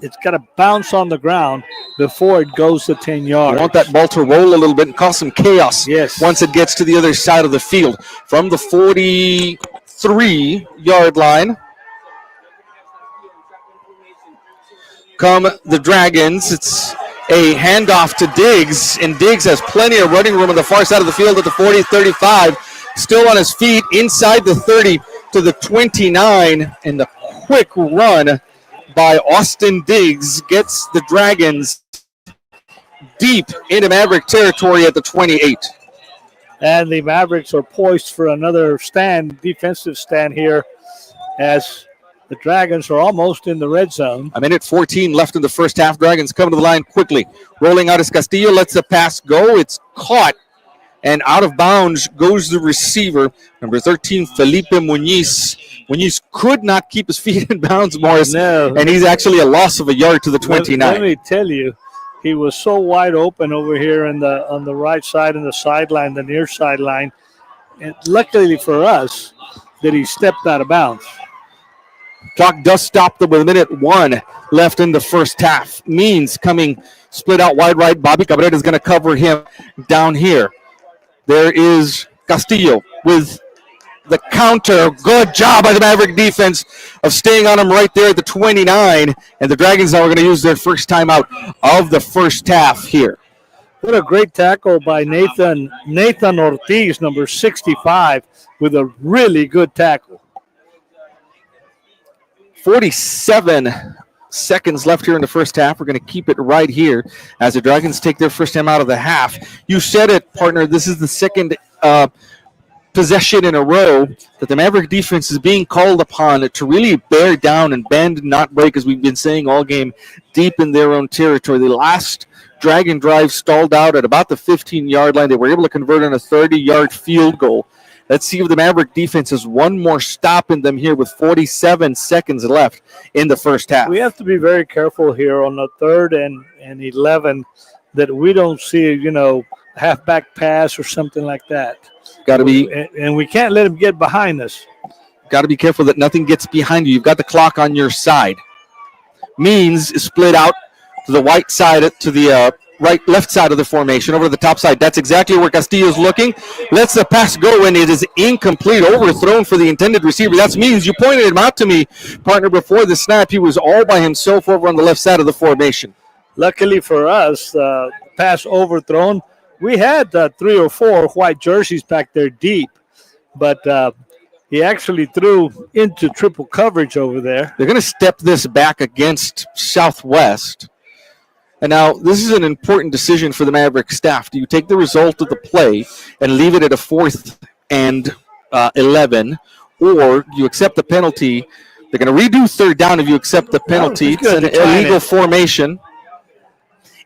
It's got to bounce on the ground before it goes to 10 yards. You want that ball to roll a little bit and cause some chaos once it gets to the other side of the field. From the 43-yard line come the Dragons. It's a handoff to Diggs, and Diggs has plenty of running room on the far side of the field at the 40-35. Still on his feet inside the 30 to the 29, and the quick run by Austin Diggs gets the Dragons deep into Maverick territory at the 28. And the Mavericks are poised for another defensive stand here, as the Dragons are almost in the red zone. 1:14 left in the first half. Dragons coming to the line quickly. Rolling out is Castillo, lets the pass go. It's caught, and out of bounds goes the receiver, number 13, Felipe Muñiz. Muñiz could not keep his feet in bounds, Morris, and he's actually a loss of a yard to the 29. Let me tell you, he was so wide open over here on the right side and the sideline, the near sideline. And luckily for us that he stepped out of bounds. Clock does stop them with 1:01 left in the first half. Means coming split out wide right. Bobby Cabrera is going to cover him down here. There is Castillo with the counter. Good job by the Maverick defense of staying on him right there at the 29. And the Dragons now are going to use their first timeout of the first half here. What a great tackle by Nathan Ortiz, number 65, with a really good tackle. 47 seconds left here in the first half. We're going to keep it right here as the Dragons take their first time out of the half. You said it, partner. This is the second possession in a row that the Maverick defense is being called upon to really bear down and bend, not break, as we've been saying all game, deep in their own territory. The last Dragon drive stalled out at about the 15-yard line. They were able to convert on a 30-yard field goal. Let's see if the Maverick defense has one more stop in them here with 47 seconds left in the first half. We have to be very careful here on the 3rd and 11 that we don't see, halfback pass or something like that. Got to be, and we can't let him get behind us. Got to be careful that nothing gets behind you. You've got the clock on your side. Means is split out to the right side, to the left side of the formation, over to the top side. That's exactly where Castillo's looking. Lets the pass go, and it is incomplete, overthrown for the intended receiver. That's Means. You pointed him out to me, partner, before the snap. He was all by himself over on the left side of the formation. Luckily for us, pass overthrown. We had 3 or 4 white jerseys back there deep, but he actually threw into triple coverage over there. They're going to step this back against Southwest. And now this is an important decision for the Maverick staff. Do you take the result of the play and leave it at a 4th and 11, or do you accept the penalty? They're going to redo 3rd down if you accept the penalty. It's an illegal formation.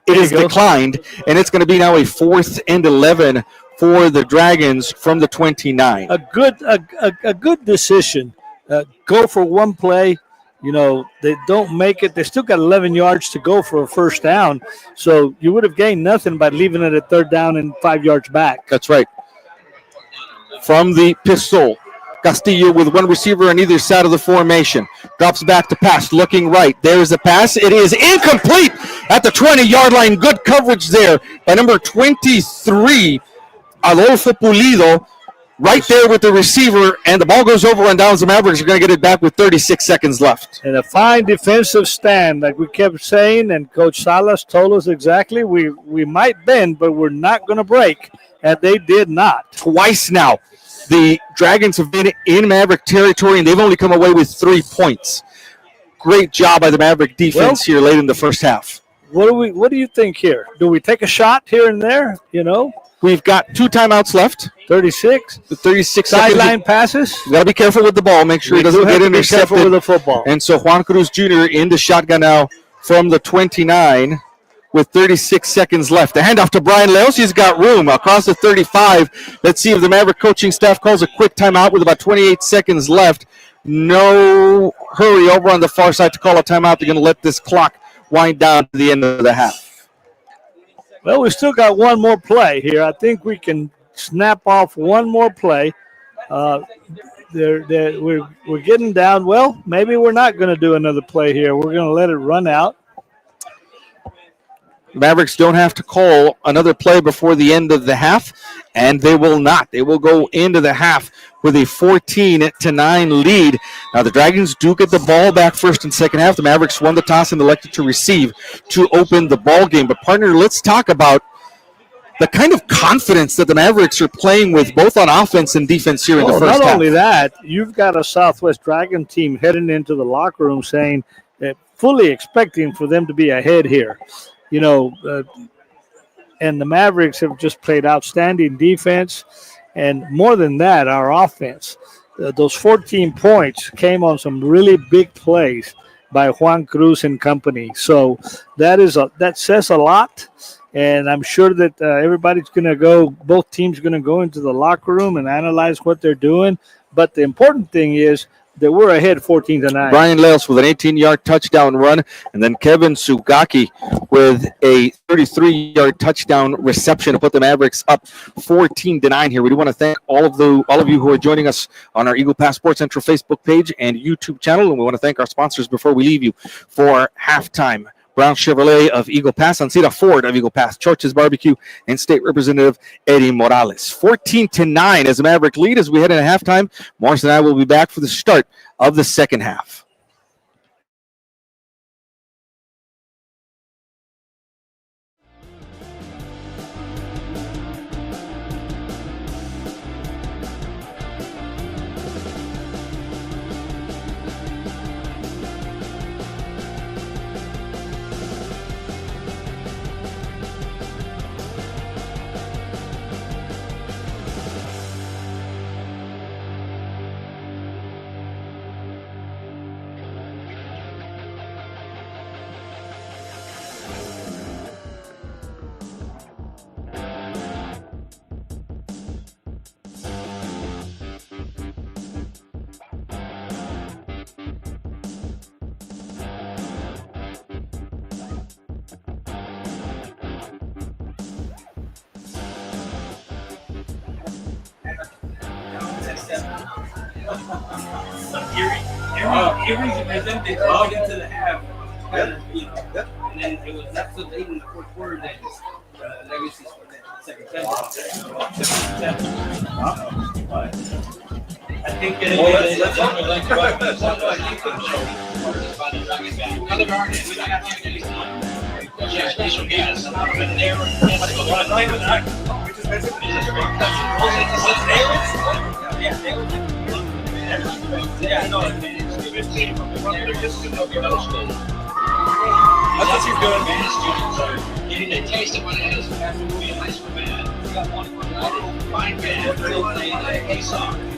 It is declined, and it's going to be now a 4th and 11 for the Dragons from the 29. A good decision. Go for one play. They don't make it. They still got 11 yards to go for a first down. So you would have gained nothing by leaving it at 3rd down and 5 yards back. That's right. From the pistol, Castillo with one receiver on either side of the formation. Drops back to pass, looking right. There's a pass. It is incomplete at the 20-yard line. Good coverage there by number 23, Adolfo Pulido, right there with the receiver, and the ball goes over and down. The Mavericks are going to get it back with 36 seconds left. And a fine defensive stand, like we kept saying, and Coach Salas told us exactly, we might bend, but we're not going to break, and they did not. Twice now, the Dragons have been in Maverick territory, and they've only come away with 3 points. Great job by the Maverick defense here late in the first half. What do you think here? Do we take a shot here and there, We've got 2 timeouts left. 36. The 36 sideline passes. You got to be careful with the ball. Make sure he doesn't get intercepted. Be careful with the football. And so Juan Cruz Jr. in the shotgun now from the 29 with 36 seconds left. The handoff to Brian Leos. He's got room across the 35. Let's see if the Maverick coaching staff calls a quick timeout with about 28 seconds left. No hurry over on the far side to call a timeout. They're going to let this clock wind down to the end of the half. Well, we still got one more play here. I think we can snap off one more play. We're getting down. Well, maybe we're not going to do another play here. We're going to let it run out. Mavericks don't have to call another play before the end of the half, and they will not. They will go into the half with a 14-9 lead. Now, the Dragons do get the ball back first and second half. The Mavericks won the toss and elected to receive to open the ball game. But, partner, let's talk about the kind of confidence that the Mavericks are playing with both on offense and defense here in the first half. Not only that, you've got a Southwest Dragon team heading into the locker room saying, fully expecting for them to be ahead here. And the Mavericks have just played outstanding defense. And more than that, our offense. Those 14 points came on some really big plays by Juan Cruz and company. So that says a lot. And I'm sure that everybody's going to go, both teams are going to go into the locker room and analyze what they're doing. But the important thing is that we're ahead 14-9. Brian Leos with an 18-yard touchdown run, and then Kevin Sugaki with a 33-yard touchdown reception to put the Mavericks up 14-9 here. We do want to thank all of you who are joining us on our Eagle Pass Sports Central Facebook page and YouTube channel, and we want to thank our sponsors before we leave you for halftime. Brown Chevrolet of Eagle Pass, Ancira Ford of Eagle Pass, Church's Barbecue, and State Representative Eddie Morales. 14-9 as the Maverick lead as we head into halftime. Morris and I will be back for the start of the second half. Erie, and then they took it into the half. And then it was not so late in the fourth quarter that Legacy scored that second touchdown. I think that's what you're doing. Getting a taste of what it is after being a high school man. You got one fine man still playing a soccer.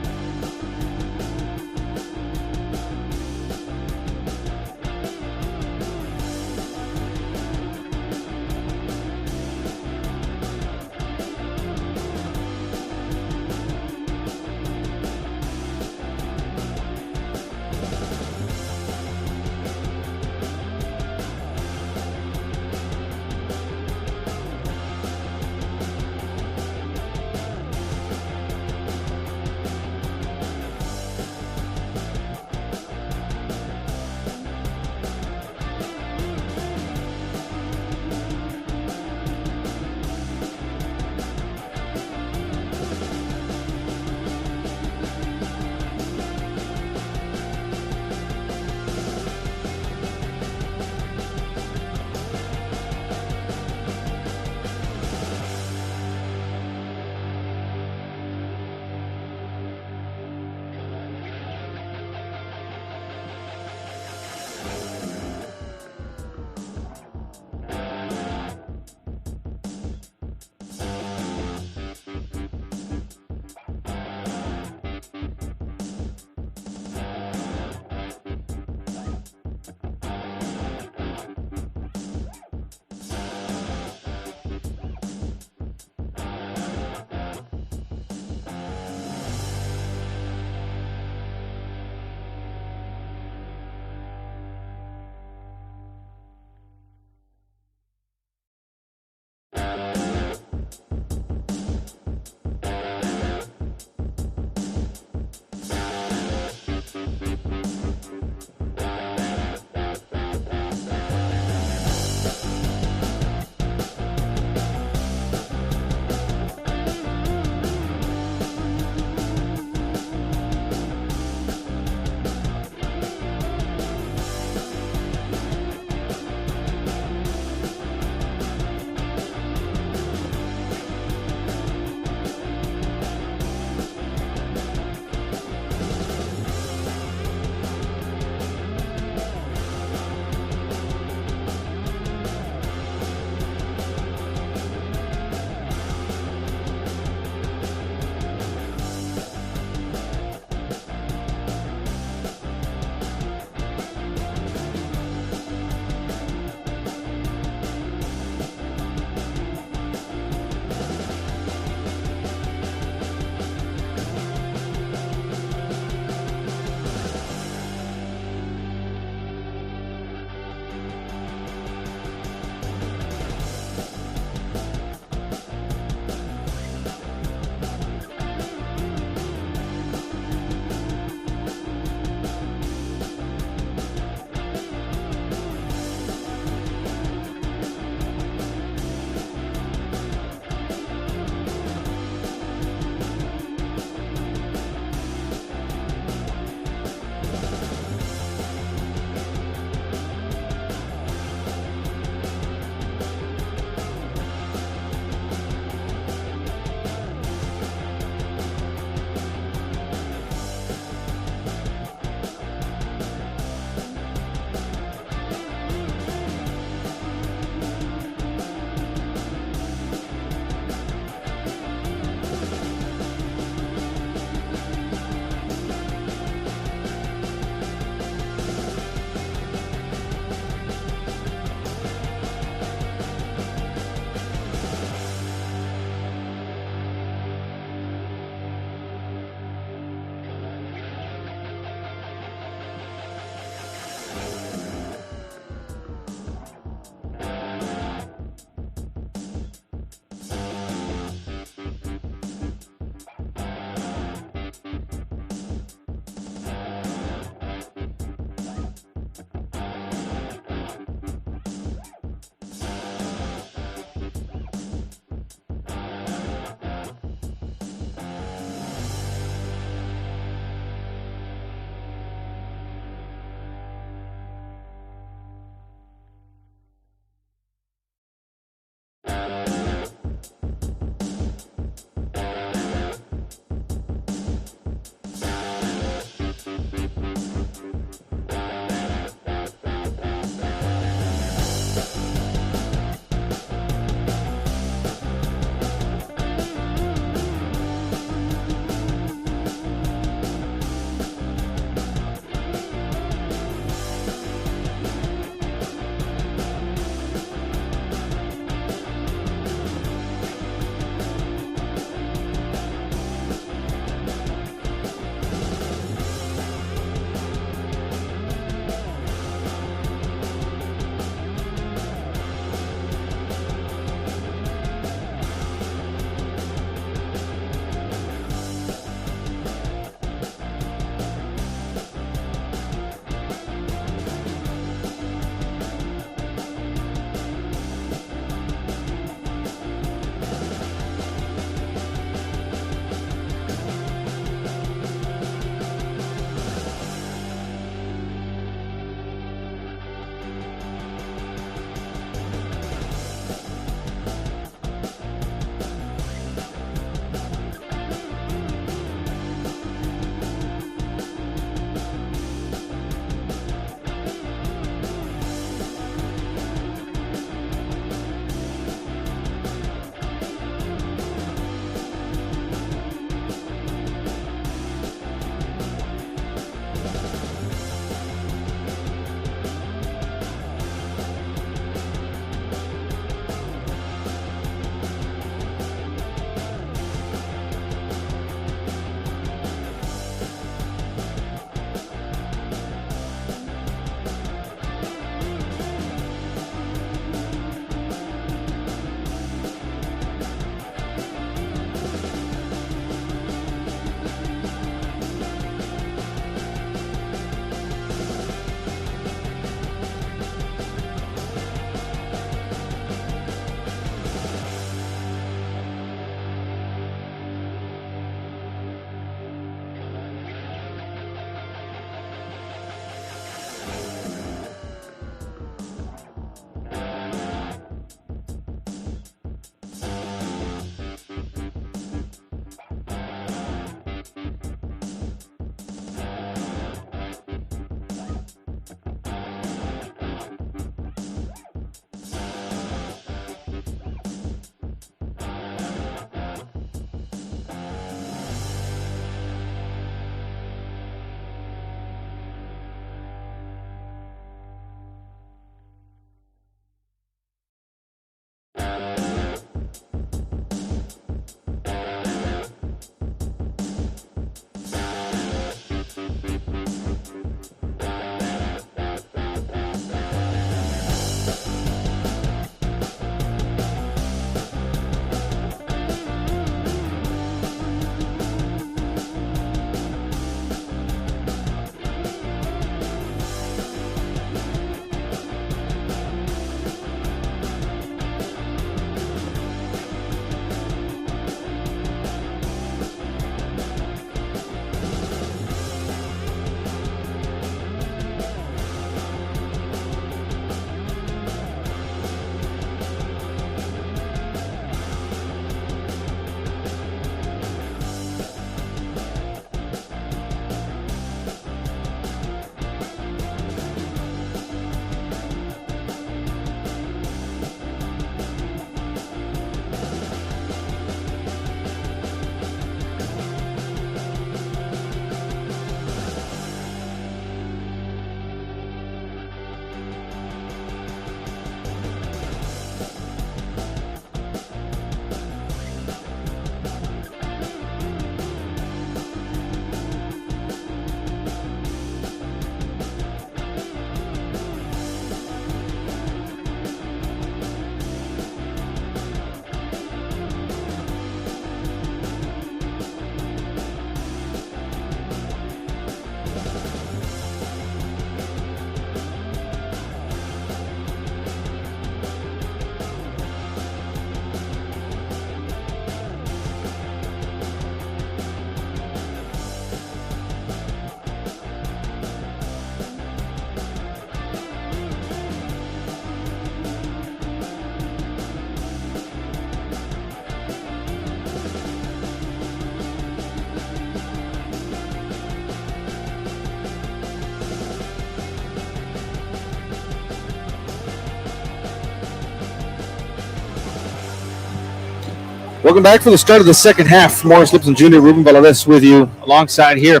Welcome back for the start of the second half. Morris Lipson Jr., Ruben Valadez with you alongside here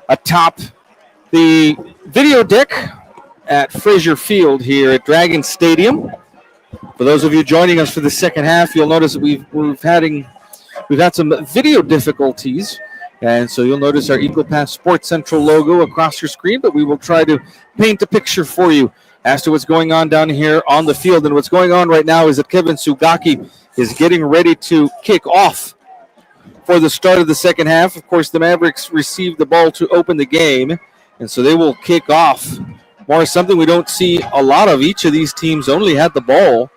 atop the video deck at Frazier Field here at Dragon Stadium. For those of you joining us for the second half, you'll notice that we've had some video difficulties, and so you'll notice our Eagle Pass Sports Central logo across your screen, but we will try to paint a picture for you as to what's going on down here on the field. And what's going on right now is that Kevin Sugaki is getting ready to kick off for the start of the second half. Of course, the Mavericks received the ball to open the game, and so they will kick off. More something we don't see a lot of. Each of these teams only had the ball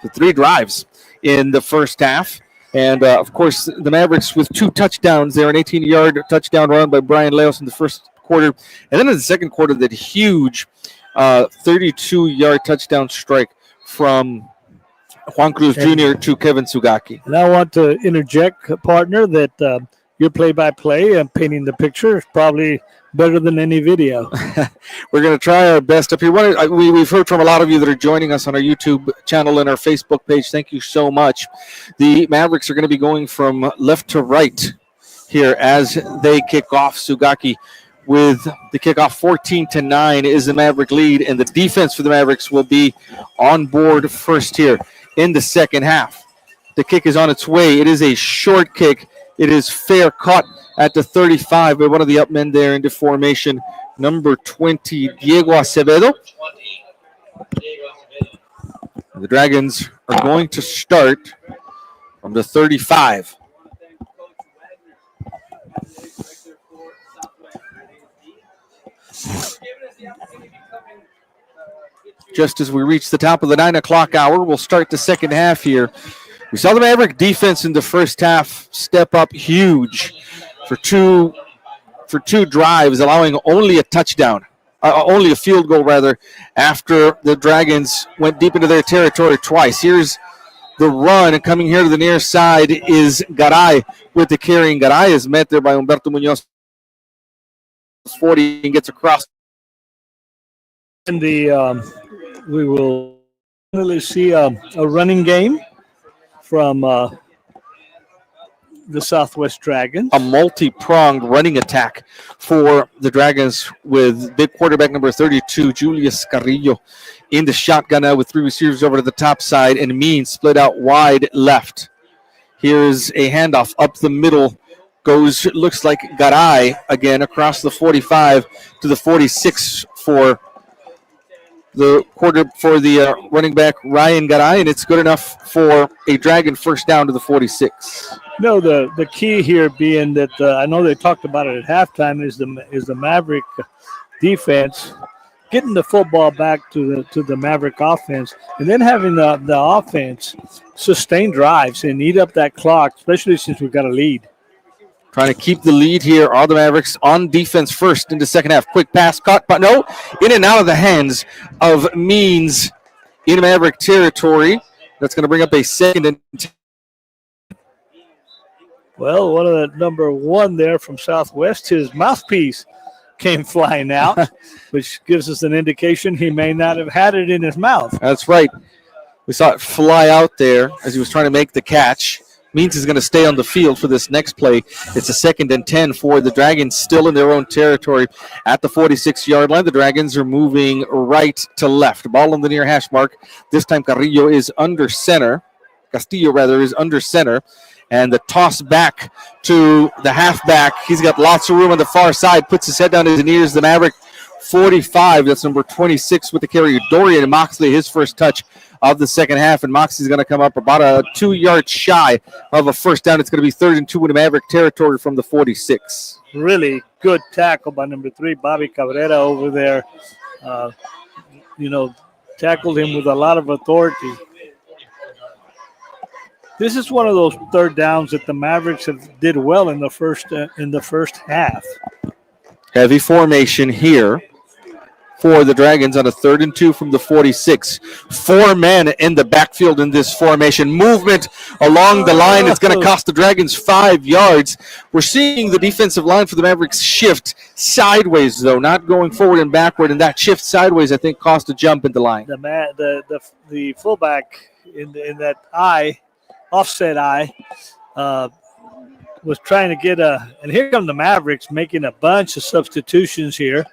for 3 drives in the first half. And, of course, the Mavericks with 2 touchdowns there, an 18-yard touchdown run by Brian Leos in the first quarter. And then in the second quarter, that huge 32-yard touchdown strike from Juan Cruz Jr. to Kevin Sugaki. And I want to interject, partner, that your play-by-play and painting the picture is probably better than any video. We're going to try our best up here. We've heard from a lot of you that are joining us on our YouTube channel and our Facebook page. Thank you so much. The Mavericks are going to be going from left to right here as they kick off. Sugaki with the kickoff. 14-9 is the Maverick lead, and the defense for the Mavericks will be on board first here in the second half. The kick is on its way. It is a short kick. It is fair, caught at the 35 by one of the up men there into formation, number 20, Diego Acevedo. The Dragons are going to start from the 35. Just as we reach the top of the 9 o'clock hour, we'll start the second half here. We saw the Maverick defense in the first half step up huge for two drives, allowing only a touchdown, only a field goal rather, after the Dragons went deep into their territory twice. Here's the run, and coming here to the near side is Garay with the carry. Garay is met there by Humberto Munoz, 40, and gets across. And we will finally see a running game from the Southwest Dragons. A multi-pronged running attack for the Dragons with big quarterback number 32, Julius Carrillo, in the shotgun now with 3 receivers over to the top side, and Means split out wide left. Here's a handoff up the middle. Looks like Garay again across the 45 to the 46 for the running back Ryan Garay, and it's good enough for a Dragon first down to the 46. No, the key here being that I know they talked about it at halftime is the Maverick defense getting the football back to the Maverick offense, and then having the offense sustain drives and eat up that clock, especially since we've got a lead. Trying to keep the lead here are the Mavericks on defense first in the second half. Quick pass caught, but no, in and out of the hands of Means in Maverick territory. That's going to bring up a second and 10. Well, one of the number 1 there from Southwest, his mouthpiece came flying out, which gives us an indication he may not have had it in his mouth. That's right. We saw it fly out there as he was trying to make the catch. Means is going to stay on the field for this next play. It's a 2nd and 10 for the Dragons, still in their own territory at the 46-yard line. The Dragons are moving right to left. Ball on the near hash mark. This time Castillo is under center. And the toss back to the halfback. He's got lots of room on the far side. Puts his head down his knees. The Maverick 45. That's number 26 with the carry. Dorian Moxley, his first touch of the second half, and Moxley's going to come up about a 2 yards shy of a first down. It's going to be 3rd and 2 in the Maverick territory from the 46. Really good tackle by number 3, Bobby Cabrera over there. Tackled him with a lot of authority. This is one of those third downs that the Mavericks did well in the first half. Heavy formation here for the Dragons on a 3rd and 2 from the 46. 4 men in the backfield in this formation. Movement along the line. It's going to cost the Dragons 5 yards. We're seeing the defensive line for the Mavericks shift sideways, though, not going forward and backward. And that shift sideways, I think, cost a jump in the line. The fullback in that offset eye, was trying to get and here come the Mavericks making a bunch of substitutions here.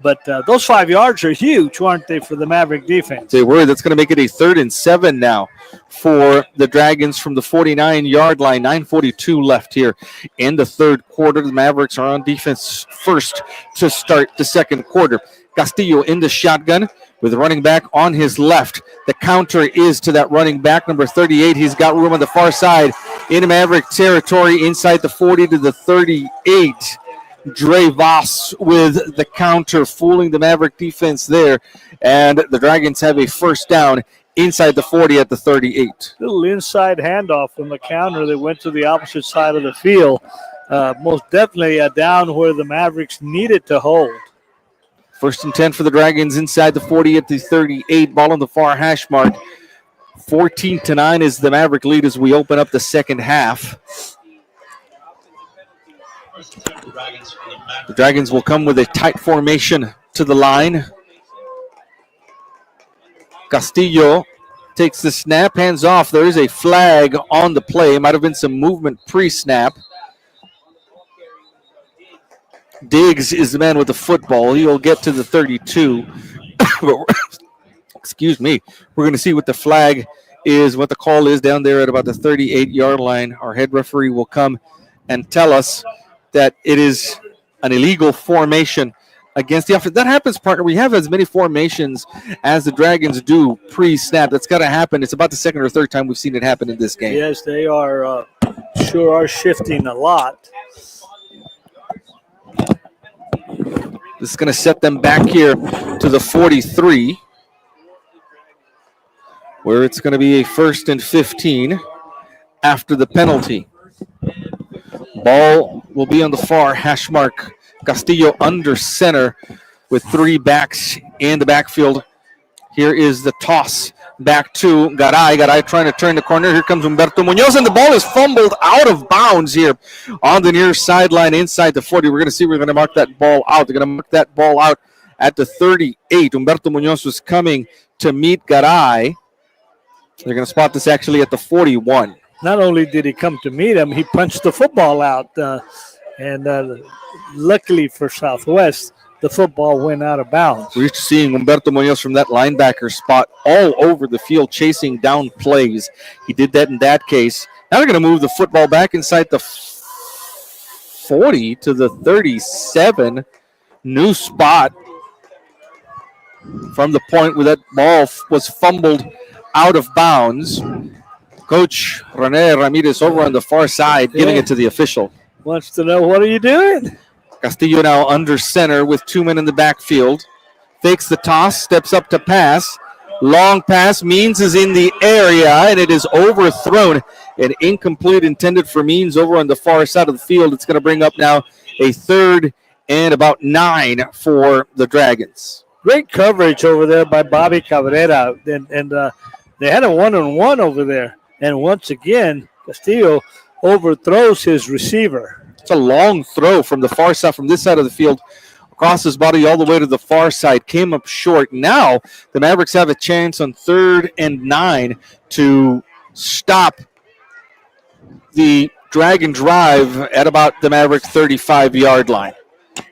But those 5 yards are huge, aren't they, for the Maverick defense? They were. That's going to make it a 3rd and 7 now for the Dragons from the 49-yard line. 9:42 left here in the third quarter. The Mavericks are on defense first to start the second quarter. Castillo in the shotgun with the running back on his left. The counter is to that running back, number 38. He's got room on the far side in Maverick territory inside the 40 to the 38. Dre Voss with the counter, fooling the Maverick defense there. And the Dragons have a first down inside the 40 at the 38. Little inside handoff from the counter that went to the opposite side of the field. Most definitely a down where the Mavericks needed to hold. 1st and 10 for the Dragons inside the 40 at the 38. Ball on the far hash mark. 14-9 is the Maverick lead as we open up the second half. The Dragons will come with a tight formation to the line. Castillo takes the snap, hands off. There is a flag on the play. Might have been some movement pre-snap. Diggs is the man with the football. He'll get to the 32. Excuse me. We're going to see what the flag is, what the call is down there at about the 38-yard line. Our head referee will come and tell us that it is an illegal formation against the offense. That happens, partner. We have as many formations as the Dragons do pre-snap. That's got to happen. It's about the 2nd or 3rd time we've seen it happen in this game. Yes, they are sure are shifting a lot. This is going to set them back here to the 43, where it's going to be a 1st and 15 after the penalty. Ball will be on the far hash mark. Castillo under center with 3 backs in the backfield. Here is the toss back to Garay. Garay trying to turn the corner. Here comes Humberto Munoz, and the ball is fumbled out of bounds here on the near sideline inside the 40. We're going to see we're going to mark that ball out. They're going to mark that ball out at the 38. Humberto Munoz was coming to meet Garay. They're going to spot this actually at the 41. Not only did he come to meet him, he punched the football out. And luckily for Southwest, the football went out of bounds. We're used to seeing Humberto Munoz from that linebacker spot all over the field chasing down plays. He did that in that case. Now they're going to move the football back inside the 40 to the 37. New spot from the point where that ball was fumbled out of bounds. Coach Rene Ramirez over on the far side giving it to the official. Wants to know, what are you doing? Castillo now under center with 2 men in the backfield. Fakes the toss, steps up to pass. Long pass. Means is in the area, and it is overthrown. An incomplete intended for Means over on the far side of the field. It's going to bring up now a 3rd and about 9 for the Dragons. Great coverage over there by Bobby Cabrera. And they had a one-on-one over there. And once again, Castillo overthrows his receiver. It's a long throw from the far side, from this side of the field, across his body all the way to the far side. Came up short. Now the Mavericks have a chance on 3rd and 9 to stop the Dragon drive at about the Maverick 35-yard line.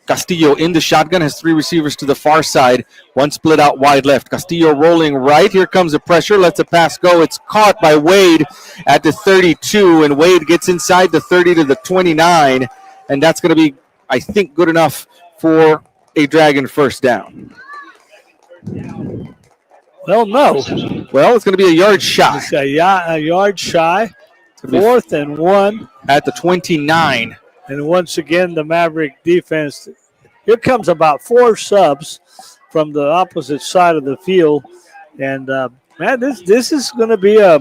Castillo in the shotgun, has 3 receivers to the far side, 1 split out wide left. Castillo rolling right. Here comes the pressure, lets the pass go. It's caught by Wade at the 32, and Wade gets inside the 30 to the 29, and that's going to be, I think, good enough for a Dragon first down. Well, no. Well, it's going to be a yard shy. It's a yard shy. 4th and 1. At the 29. And once again, the Maverick defense, here comes about 4 subs from the opposite side of the field. And, man, this is going to be a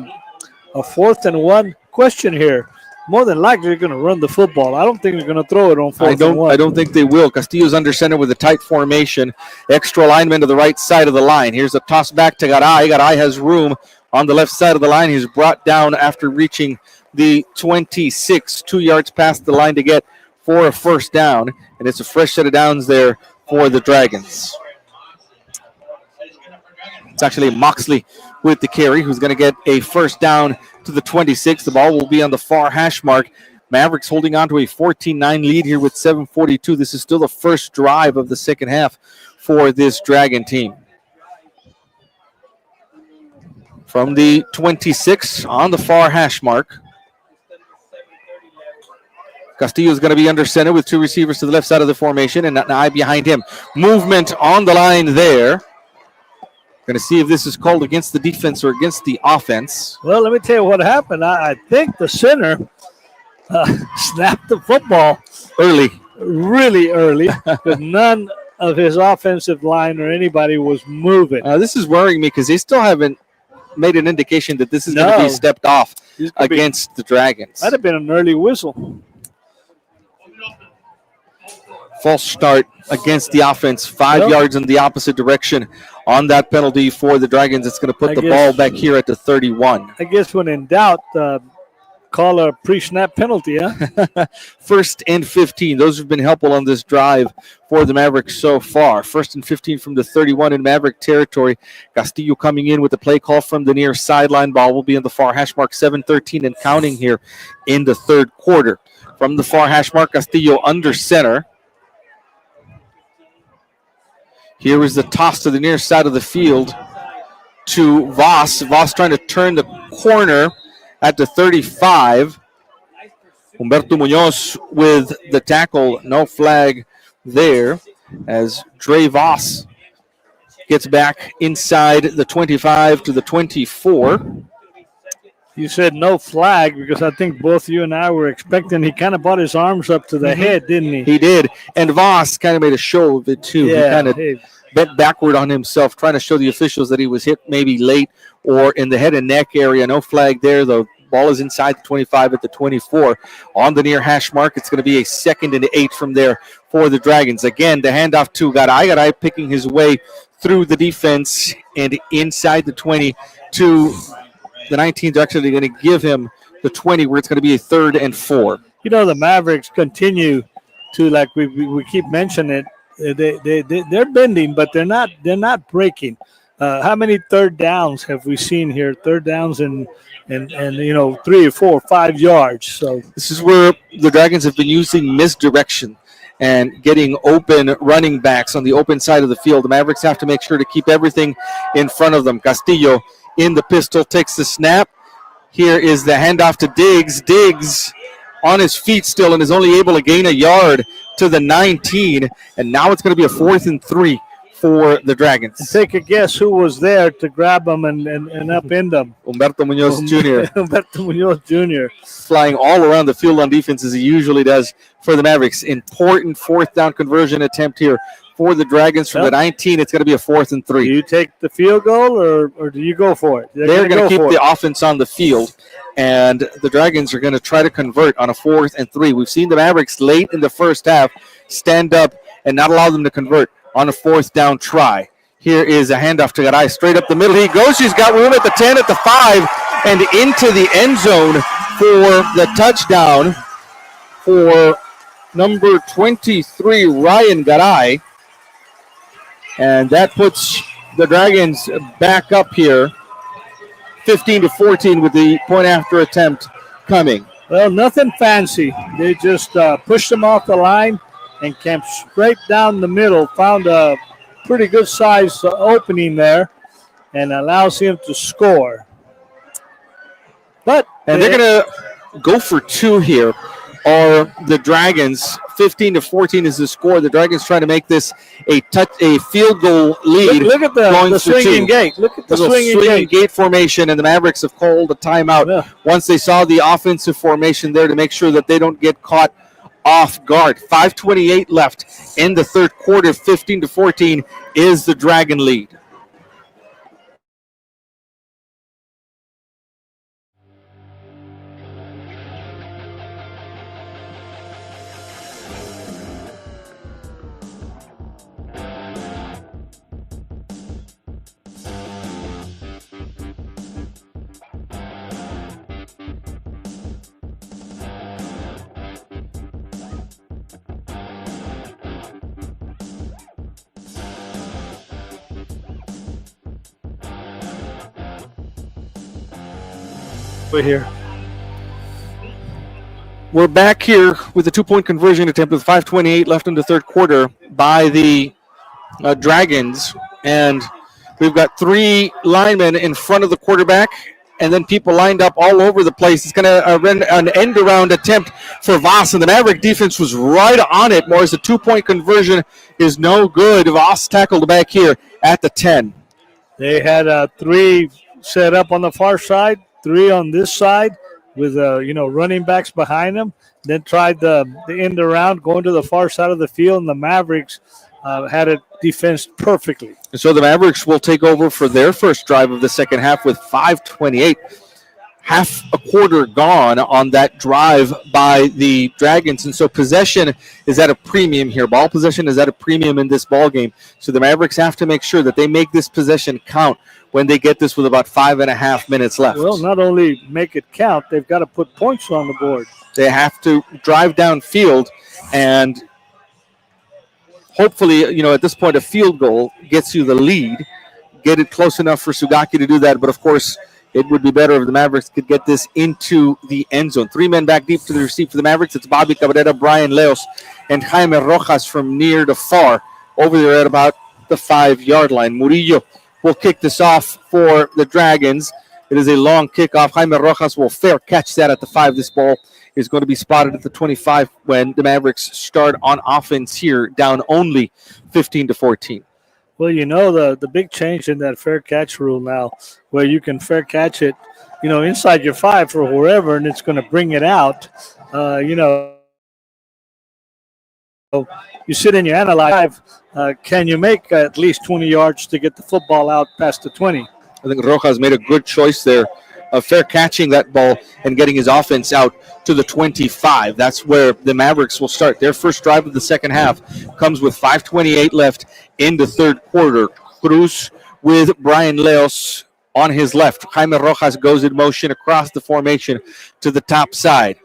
4th and 1 question here. More than likely, they're going to run the football. I don't think they're going to throw it on 4th and 1. I don't think they will. Castillo's under center with a tight formation. Extra lineman to the right side of the line. Here's a toss back to Garay. Garay has room on the left side of the line. He's brought down after reaching the 26, 2 yards past the line to get for a first down. And it's a fresh set of downs there for the Dragons. It's actually Moxley with the carry, who's going to get a first down to the 26. The ball will be on the far hash mark. Mavericks holding on to a 14-9 lead here with 7:42. This is still the first drive of the second half for this Dragon team. From the 26 on the far hash mark. Castillo is going to be under center with two receivers to the left side of the formation and Nai behind him. Movement on the line there. Going to see if this is called against the defense or against the offense. Well, let me tell you what happened. I think the center snapped the football really early, because none of his offensive line or anybody was moving. This is worrying me because they still haven't made an indication that this is going to be stepped off against the Dragons. That'd have been an early whistle. False start against the offense. 5 yards in the opposite direction on that penalty for the Dragons. It's going to put the ball back here at the 31. I guess when in doubt, call a pre-snap penalty, huh? First and 15. Those have been helpful on this drive for the Mavericks so far. First and 15 from the 31 in Maverick territory. Castillo coming in with the play call from the near sideline. Ball will be on the far hash mark, 7:13 and counting here in the third quarter. From the far hash mark, Castillo under center. Here is the toss to the near side of the field to Voss. Voss trying to turn the corner at the 35. Humberto Munoz with the tackle. No flag there as Dre Voss gets back inside the 25 to the 24. You said no flag because I think both you and I were expecting. He kind of brought his arms up to the head, didn't he? He did. And Voss kind of made a show of it, too. Yeah, he kind of bent backward on himself, trying to show the officials that he was hit maybe late or in the head and neck area. No flag there, though. Ball is inside the 25 at the 24. On the near hash mark, it's going to be a 2nd and 8 from there for the Dragons. Again, the handoff to Garay. Garay picking his way through the defense and inside the 20 to the 19. They're actually going to give him the 20, where it's going to be a 3rd and 4. You know, the Mavericks continue to, like we keep mentioning it, they're bending, but they're not breaking. How many third downs have we seen here? Third downs and 3 or 4 or 5 yards. So this is where the Dragons have been using misdirection and getting open running backs on the open side of the field. The Mavericks have to make sure to keep everything in front of them. Castillo in the pistol takes the snap. Here is the handoff to Diggs. Diggs on his feet still and is only able to gain a yard to the 19. And now it's going to be a 4th and 3 for the Dragons. And take a guess who was there to grab them and upend them. Humberto Munoz Jr. Humberto Munoz Jr. Flying all around the field on defense as he usually does for the Mavericks. Important 4th down conversion attempt here for the Dragons from the 19. It's going to be a 4th and 3. Do you take the field goal or do you go for it? They're going to keep the offense on the field, and the Dragons are going to try to convert on a 4th and 3. We've seen the Mavericks late in the first half stand up and not allow them to convert on a 4th down try. Here is a handoff to Garay. Straight up the middle he goes. He's got room at the 10, at the 5, and into the end zone for the touchdown for number 23, Ryan Garay. And that puts the Dragons back up here, 15-14 with the point after attempt coming. Well, nothing fancy. They just pushed them off the line and came straight down the middle, found a pretty good size opening there, and allows him to score. But they're going to go for 2 here. Or the Dragons, 15-14 is the score. The Dragons trying to make this a field goal lead. Look at the swinging gate. Look at the swinging gate formation, and the Mavericks have called a timeout once they saw the offensive formation there to make sure that they don't get caught off guard. 5:28 left in the third quarter. 15-14 is the Dragon lead. We're here. We're back here with a 2-point conversion attempt with 5:28 left in the third quarter by the Dragons. And we've got 3 linemen in front of the quarterback, and then people lined up all over the place. It's going to run an end-around attempt for Voss, and the Maverick defense was right on it. More as the 2-point conversion is no good. Voss tackled back here at the 10. They had 3 set up on the far side, 3 on this side with running backs behind them. Then tried the end around, going to the far side of the field, and the Mavericks had it defensed perfectly. And so the Mavericks will take over for their first drive of the second half with 5:28. Half a quarter gone on that drive by the Dragons. And so possession is at a premium here. Ball possession is at a premium in this ball game. So the Mavericks have to make sure that they make this possession count when they get this with about 5.5 minutes left. Well, not only make it count, they've got to put points on the board. They have to drive downfield, and hopefully, at this point, a field goal gets you the lead. Get it close enough for Sugaki to do that. But, of course, it would be better if the Mavericks could get this into the end zone. 3 men back deep to the receive for the Mavericks. It's Bobby Cabrera, Brian Leos, and Jaime Rojas from near to far over there at about the 5-yard line. Murillo will kick this off for the Dragons. It is a long kickoff. Jaime Rojas will fair catch that at the 5. This ball is going to be spotted at the 25 when the Mavericks start on offense here, down only 15-14. Well, the big change in that fair catch rule now, where you can fair catch it, inside your 5 for wherever, and it's going to bring it out. You sit and you analyze, can you make at least 20 yards to get the football out past the 20? I think Rojas made a good choice there of fair catching that ball and getting his offense out to the 25. That's where the Mavericks will start. Their first drive of the second half comes with 5:28 left in the third quarter. Cruz with Brian Leos on his left. Jaime Rojas goes in motion across the formation to the top side.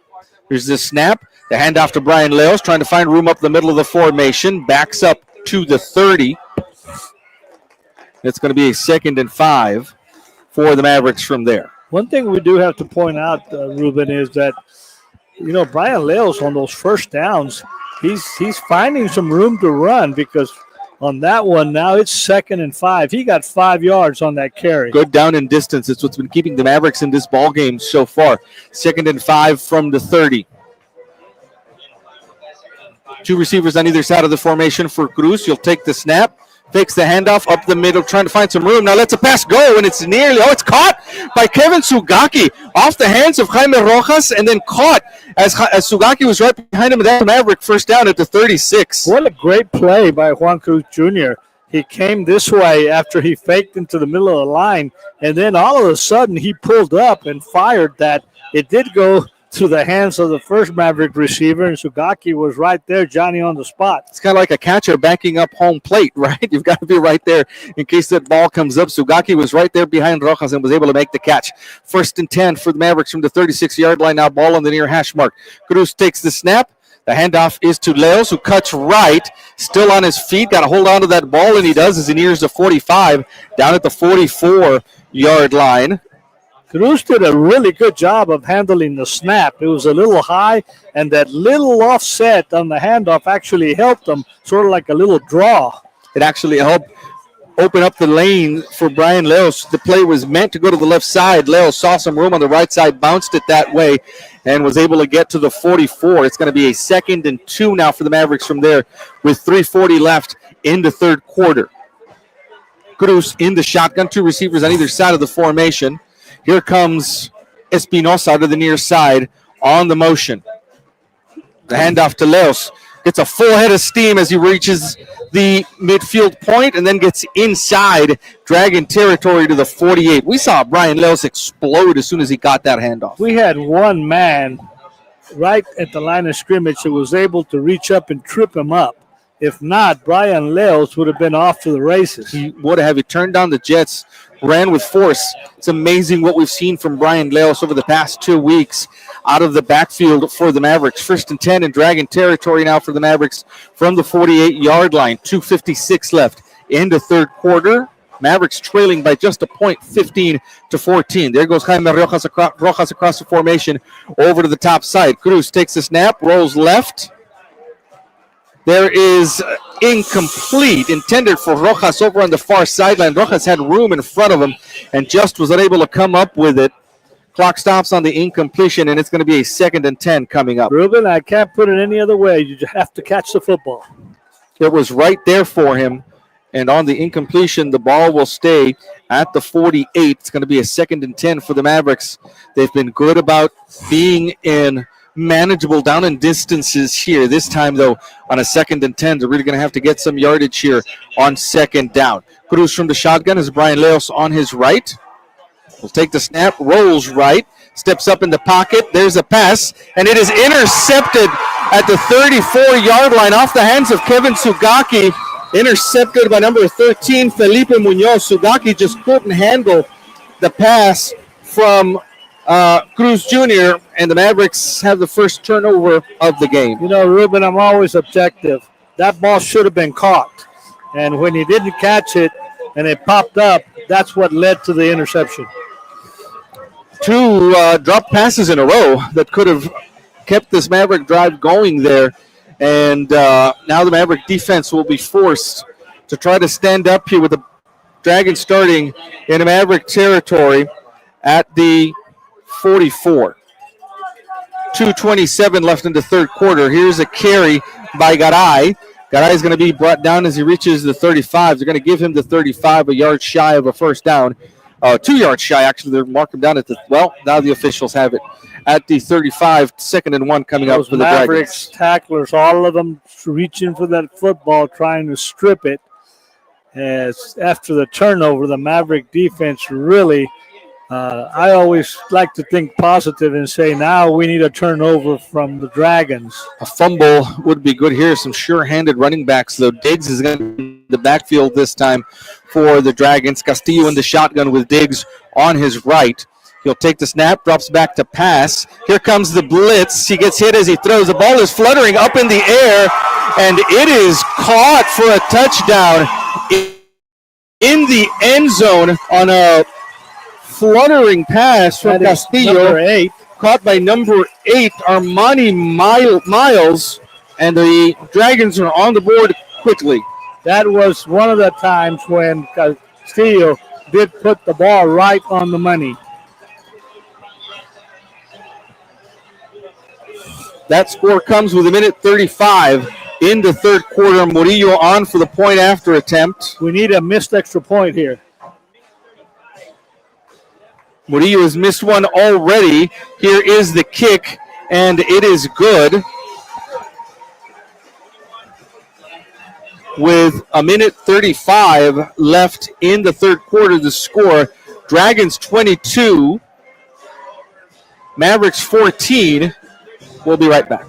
Here's the snap. The handoff to Brian Leos, trying to find room up the middle of the formation. Backs up to the 30. It's going to be a 2nd and 5 for the Mavericks from there. One thing we do have to point out, Ruben, is that, Brian Leos on those first downs, he's finding some room to run, because on that one now it's 2nd and 5. He got 5 yards on that carry. Good down and distance. It's what's been keeping the Mavericks in this ball game so far. 2nd and 5 from the 30. 2 receivers on either side of the formation for Cruz. You'll take the snap. Takes the handoff up the middle, trying to find some room. Now lets a pass go, and it's it's caught by Kevin Sugaki off the hands of Jaime Rojas, and then caught as Sugaki was right behind him. That Maverick first down at the 36. What a great play by Juan Cruz Jr. He came this way after he faked into the middle of the line, and then all of a sudden he pulled up and fired that. It did go to the hands of the first Maverick receiver, and Sugaki was right there, Johnny on the spot. It's kind of like a catcher backing up home plate, right? You've got to be right there in case that ball comes up. Sugaki was right there behind Rojas and was able to make the catch. 1st and 10 for the Mavericks from the 36-yard line. Now ball on the near hash mark. Cruz takes the snap. The handoff is to Leos, who cuts right, still on his feet. Got to hold on to that ball, and he does as he nears the 45, down at the 44-yard line. Cruz did a really good job of handling the snap. It was a little high, and that little offset on the handoff actually helped him, sort of like a little draw. It actually helped open up the lane for Brian Leos. The play was meant to go to the left side. Leos saw some room on the right side, bounced it that way, and was able to get to the 44. It's going to be a 2nd and 2 now for the Mavericks from there with 3:40 left in the third quarter. Cruz in the shotgun, 2 receivers on either side of the formation. Here comes Espinosa to the near side on the motion. The handoff to Leos. Gets a full head of steam as he reaches the midfield point and then gets inside Dragon territory to the 48. We saw Brian Leos explode as soon as he got that handoff. We had one man right at the line of scrimmage that was able to reach up and trip him up. If not, Brian Leos would have been off to the races. He would have. He turned down the Jets, ran with force. It's amazing what we've seen from Brian Leos over the past 2 weeks out of the backfield for the Mavericks. 1st and 10 in Dragon territory now for the Mavericks from the 48-yard line. 2:56 left in the third quarter. Mavericks trailing by just a point, 15-14. There goes Jaime Rojas across the formation over to the top side. Cruz takes the snap, rolls left. There is incomplete, intended for Rojas over on the far sideline. Rojas had room in front of him and just was unable to come up with it. Clock stops on the incompletion, and it's going to be a 2nd and 10 coming up. Ruben, I can't put it any other way. You just have to catch the football. It was right there for him, and on the incompletion, the ball will stay at the 48. It's going to be a 2nd and 10 for the Mavericks. They've been good about being in manageable down and distances here. This time, though, on a 2nd and 10, they're really going to have to get some yardage here on 2nd down. Cruz from the shotgun is Brian Leos on his right. Will take the snap, rolls right, steps up in the pocket. There's a pass, and it is intercepted at the 34-yard line off the hands of Kevin Sugaki. Intercepted by number 13, Felipe Munoz. Sugaki just couldn't handle the pass from Cruz Jr., and the Mavericks have the first turnover of the game. You know, Ruben, I'm always objective. That ball should have been caught. And when he didn't catch it and it popped up, that's what led to the interception. 2 drop passes in a row that could have kept this Maverick drive going there. And now the Maverick defense will be forced to try to stand up here with the Dragons starting in a Maverick territory at the 44. 2:27 left in the third quarter. Here's a carry by Garay. Garay is going to be brought down as he reaches the 35. They're going to give him the 35, a yard shy of a first down. 2 yards shy, actually. They're marking him down at the, well, now the officials have it at the 35, 2nd and 1 coming up for the Mavericks Dragons. tacklers, all of them reaching for that football, trying to strip it. As after the turnover, the Maverick defense really, I always like to think positive and say now we need a turnover from the Dragons. A fumble would be good here. Some sure-handed running backs, though. Diggs is going to be in the backfield this time for the Dragons. Castillo in the shotgun with Diggs on his right. He'll take the snap, drops back to pass. Here comes the blitz. He gets hit as he throws. The ball is fluttering up in the air, and it is caught for a touchdown in the end zone on a fluttering pass from Castillo. Number 8. Caught by number 8, Armani Miles, and the Dragons are on the board quickly. That was one of the times when Castillo did put the ball right on the money. That score comes with 1:35 in the third quarter. Murillo on for the point after attempt. We need a missed extra point here. Murillo has missed one already. Here is the kick, and it is good. With 1:35 left in the third quarter, the score, Dragons 22, Mavericks 14. We'll be right back.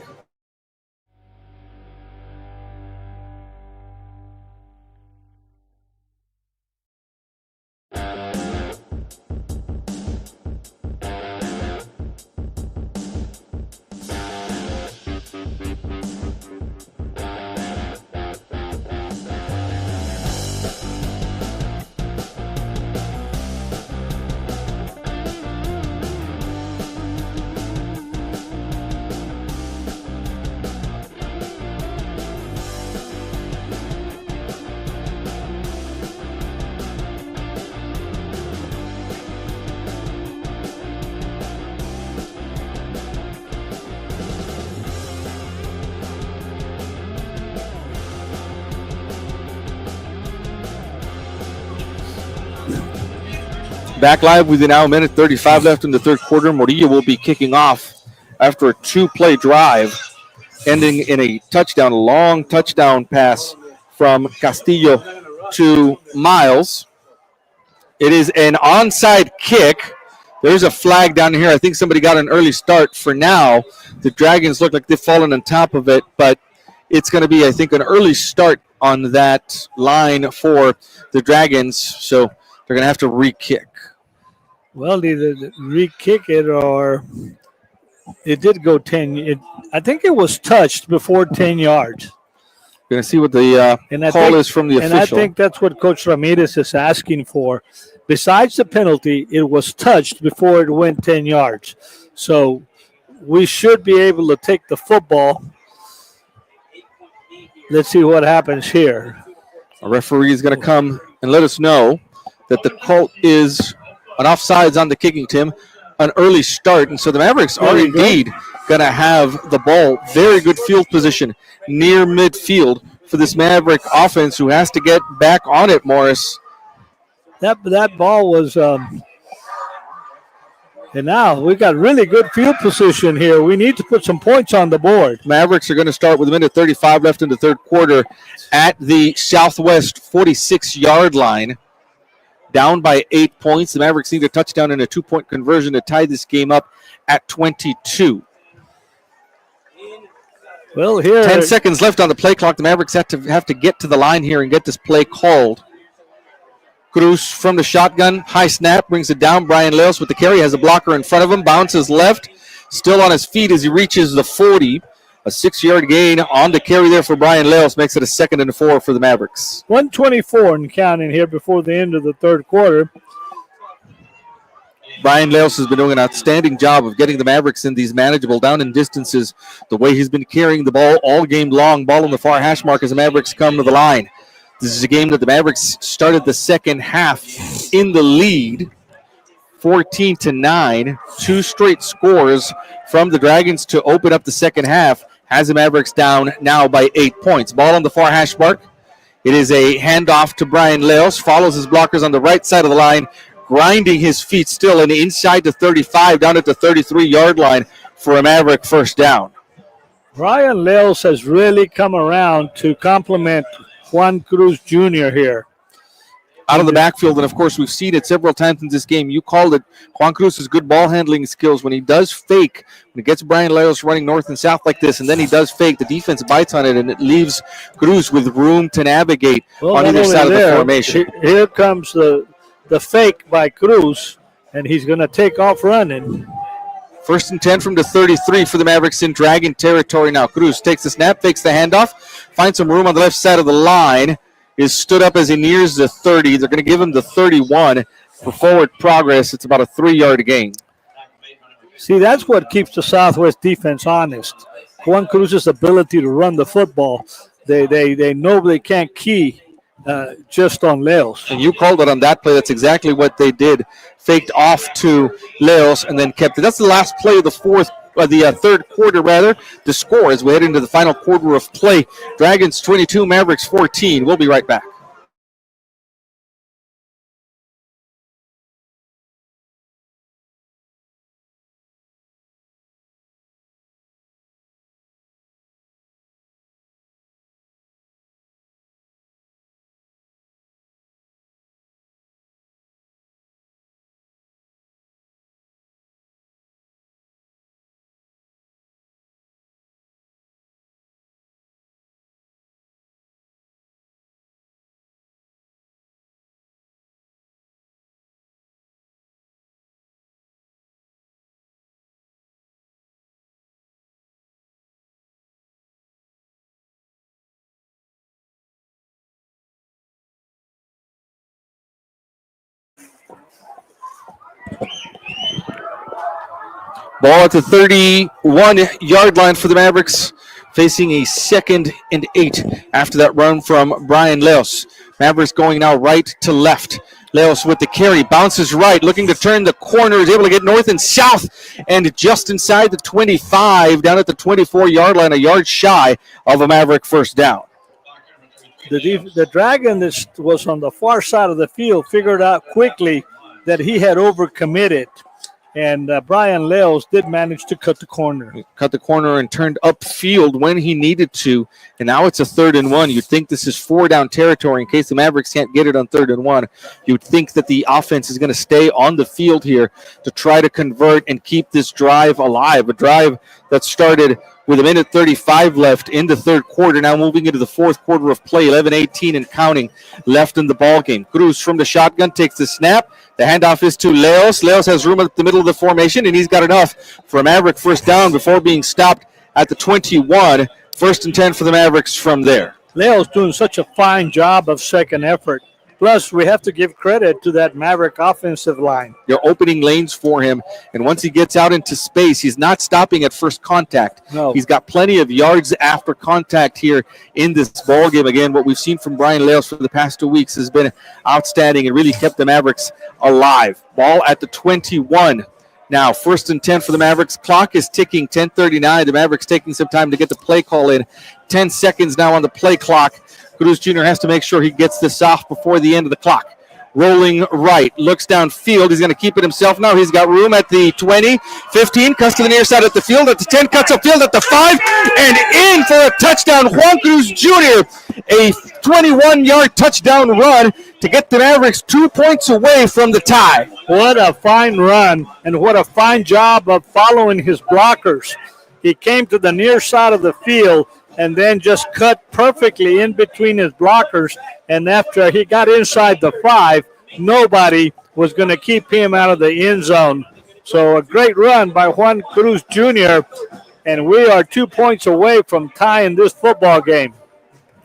Back live with now 1:35 left in the third quarter. Murillo will be kicking off after a 2-play drive, ending in a touchdown, a long touchdown pass from Castillo to Miles. It is an onside kick. There's a flag down here. I think somebody got an early start. For now, the Dragons look like they've fallen on top of it, but it's going to be, I think, an early start on that line for the Dragons, so they're going to have to re-kick. Well, either re-kick it or it did go 10. I think it was touched before 10 yards. Going to see what the call is from the official. And I think that's what Coach Ramirez is asking for. Besides the penalty, it was touched before it went 10 yards. So we should be able to take the football. Let's see what happens here. A referee is going to come and let us know that the call is an offsides on the kicking team, an early start. And so the Mavericks are indeed going to have the ball. Very good field position near midfield for this Maverick offense, who has to get back on it, Morris. That ball was, and now we got really good field position here. We need to put some points on the board. Mavericks are going to start with a minute 35 left in the third quarter at the Southwest 46-yard line. Down by 8 points. The Mavericks need a touchdown and a 2-point conversion to tie this game up at 22. Well, here 10 seconds left on the play clock. The Mavericks have to get to the line here and get this play called. Cruz from the shotgun. High snap. Brings it down. Brian Leos with the carry. Has a blocker in front of him. Bounces left. Still on his feet as he reaches the 40. A 6-yard gain on the carry there for Brian Leos. Makes it a 2nd and 4 for the Mavericks. 1:24 and counting here before the end of the third quarter. Brian Leos has been doing an outstanding job of getting the Mavericks in these manageable down and distances. The way he's been carrying the ball all game long. Ball on the far hash mark as the Mavericks come to the line. This is a game that the Mavericks started the second half in the lead, 14-9. 2 straight scores from the Dragons to open up the second half. Has the Mavericks down now by 8 points. Ball on the far hash mark. It is a handoff to Brian Leos. Follows his blockers on the right side of the line, grinding his feet still and inside the 35, down at the 33-yard line for a Maverick first down. Brian Leos has really come around to complement Juan Cruz Jr. here. Out of the backfield, and of course we've seen it several times in this game. You called it Juan Cruz's good ball handling skills. When he does fake, when he gets Brian Leos running north and south like this, and then he does fake, the defense bites on it, and it leaves Cruz with room to navigate on either side of the formation. Here comes the fake by Cruz, and he's going to take off running. 1st and 10 from the 33 for the Mavericks in Dragon territory now. Cruz takes the snap, fakes the handoff, finds some room on the left side of the line, is stood up as he nears the 30. They're going to give him the 31 for forward progress. It's about a 3-yard gain. See, that's what keeps the Southwest defense honest. Juan Cruz's ability to run the football. They know they can't key just on Leos. And you called it on that play. That's exactly what they did. Faked off to Leos and then kept it. That's the last play of the third quarter, rather. The score as we head into the final quarter of play. Dragons 22, Mavericks 14. We'll be right back. Ball at the 31-yard line for the Mavericks, facing a 2nd and 8 after that run from Brian Leos. Mavericks going now right to left. Leos with the carry, bounces right, looking to turn the corner, is able to get north and south, and just inside the 25, down at the 24-yard line, a yard shy of a Maverick first down. The Dragon that was on the far side of the field figured out quickly that he had overcommitted. And Brian Leos did manage to cut the corner. Cut the corner and turned upfield when he needed to. And now it's a 3rd and 1. You'd think this is 4-down territory in case the Mavericks can't get it on 3rd and 1. You'd think that the offense is going to stay on the field here to try to convert and keep this drive alive. A drive that started with a minute 35 left in the third quarter. Now moving into the fourth quarter of play, 11-18 and counting left in the ballgame. Cruz from the shotgun takes the snap. The handoff is to Leos. Leos has room at the middle of the formation, and he's got enough for a Maverick first down before being stopped at the 21. 1st and 10 for the Mavericks from there. Leo's doing such a fine job of second effort. Plus, we have to give credit to that Maverick offensive line. They're opening lanes for him, and once he gets out into space, he's not stopping at first contact. No. He's got plenty of yards after contact here in this ball game. Again, what we've seen from Brian Leos for the past 2 weeks has been outstanding and really kept the Mavericks alive. Ball at the 21. Now, 1st and 10 for the Mavericks. Clock is ticking, 10:39. The Mavericks taking some time to get the play call in. 10 seconds now on the play clock. Cruz Jr. has to make sure he gets this off before the end of the clock. Rolling right, looks downfield. He's going to keep it himself now. He's got room at the 20, 15, cuts to the near side at the field, at the 10, cuts upfield at the 5, and in for a touchdown. Juan Cruz Jr., a 21-yard touchdown run to get the Mavericks 2 points away from the tie. What a fine run, and what a fine job of following his blockers. He came to the near side of the field and then just cut perfectly in between his blockers. And after he got inside the 5, nobody was going to keep him out of the end zone. So a great run by Juan Cruz Jr., and we are 2 points away from tying this football game.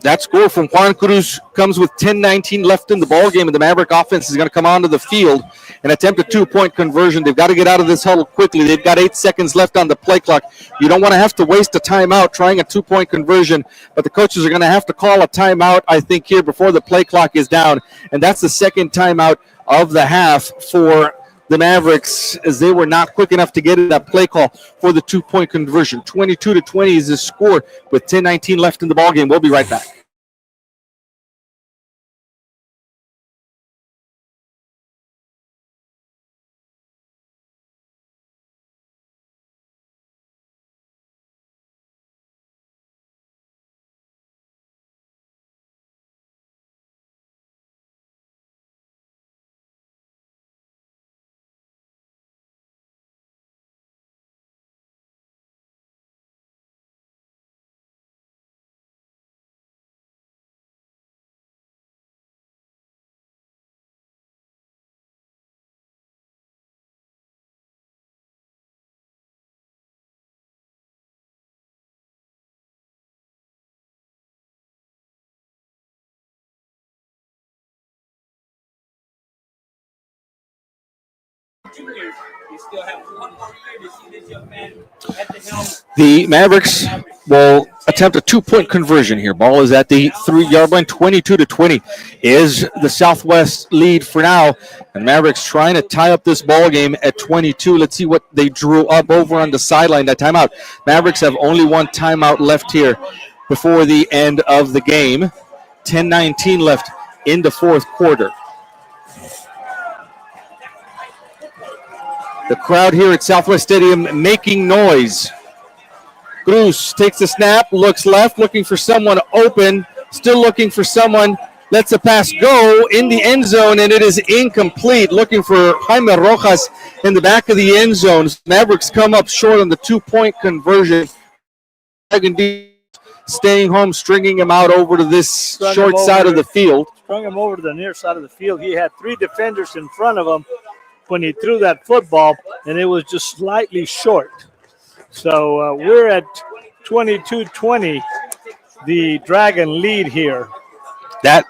That score from Juan Cruz comes with 10:19 left in the ball game, and the Maverick offense is going to come onto the field and attempt a 2-point conversion. They've got to get out of this huddle quickly. They've got 8 seconds left on the play clock. You don't want to have to waste a timeout trying a 2-point conversion, but the coaches are going to have to call a timeout, I think, here before the play clock is down, and that's the second timeout of the half for the Mavericks, as they were not quick enough to get in that play call for the 2-point conversion. 22-20 is the score with 10:19 left in the ball game. We'll be right back. Junior, you still have 1 more year to see this young man at the helm. The Mavericks will attempt a 2-point conversion here. Ball is at the 3-yard line. 22-20 is the Southwest lead for now. And Mavericks trying to tie up this ball game at 22. Let's see what they drew up over on the sideline. That timeout. Mavericks have only 1 timeout left here before the end of the game. 10:19 left in the fourth quarter. The crowd here at Southwest Stadium making noise. Cruz takes the snap, looks left, looking for someone open, still looking for someone, lets a pass go in the end zone, and it is incomplete. Looking for Jaime Rojas in the back of the end zone. Mavericks come up short on the 2-point conversion. Staying home, stringing him out over to this short side of the field. Strung him over to the near side of the field. He had 3 defenders in front of him when he threw that football, and it was just slightly short. So we're at 22-20, the Dragon lead here. That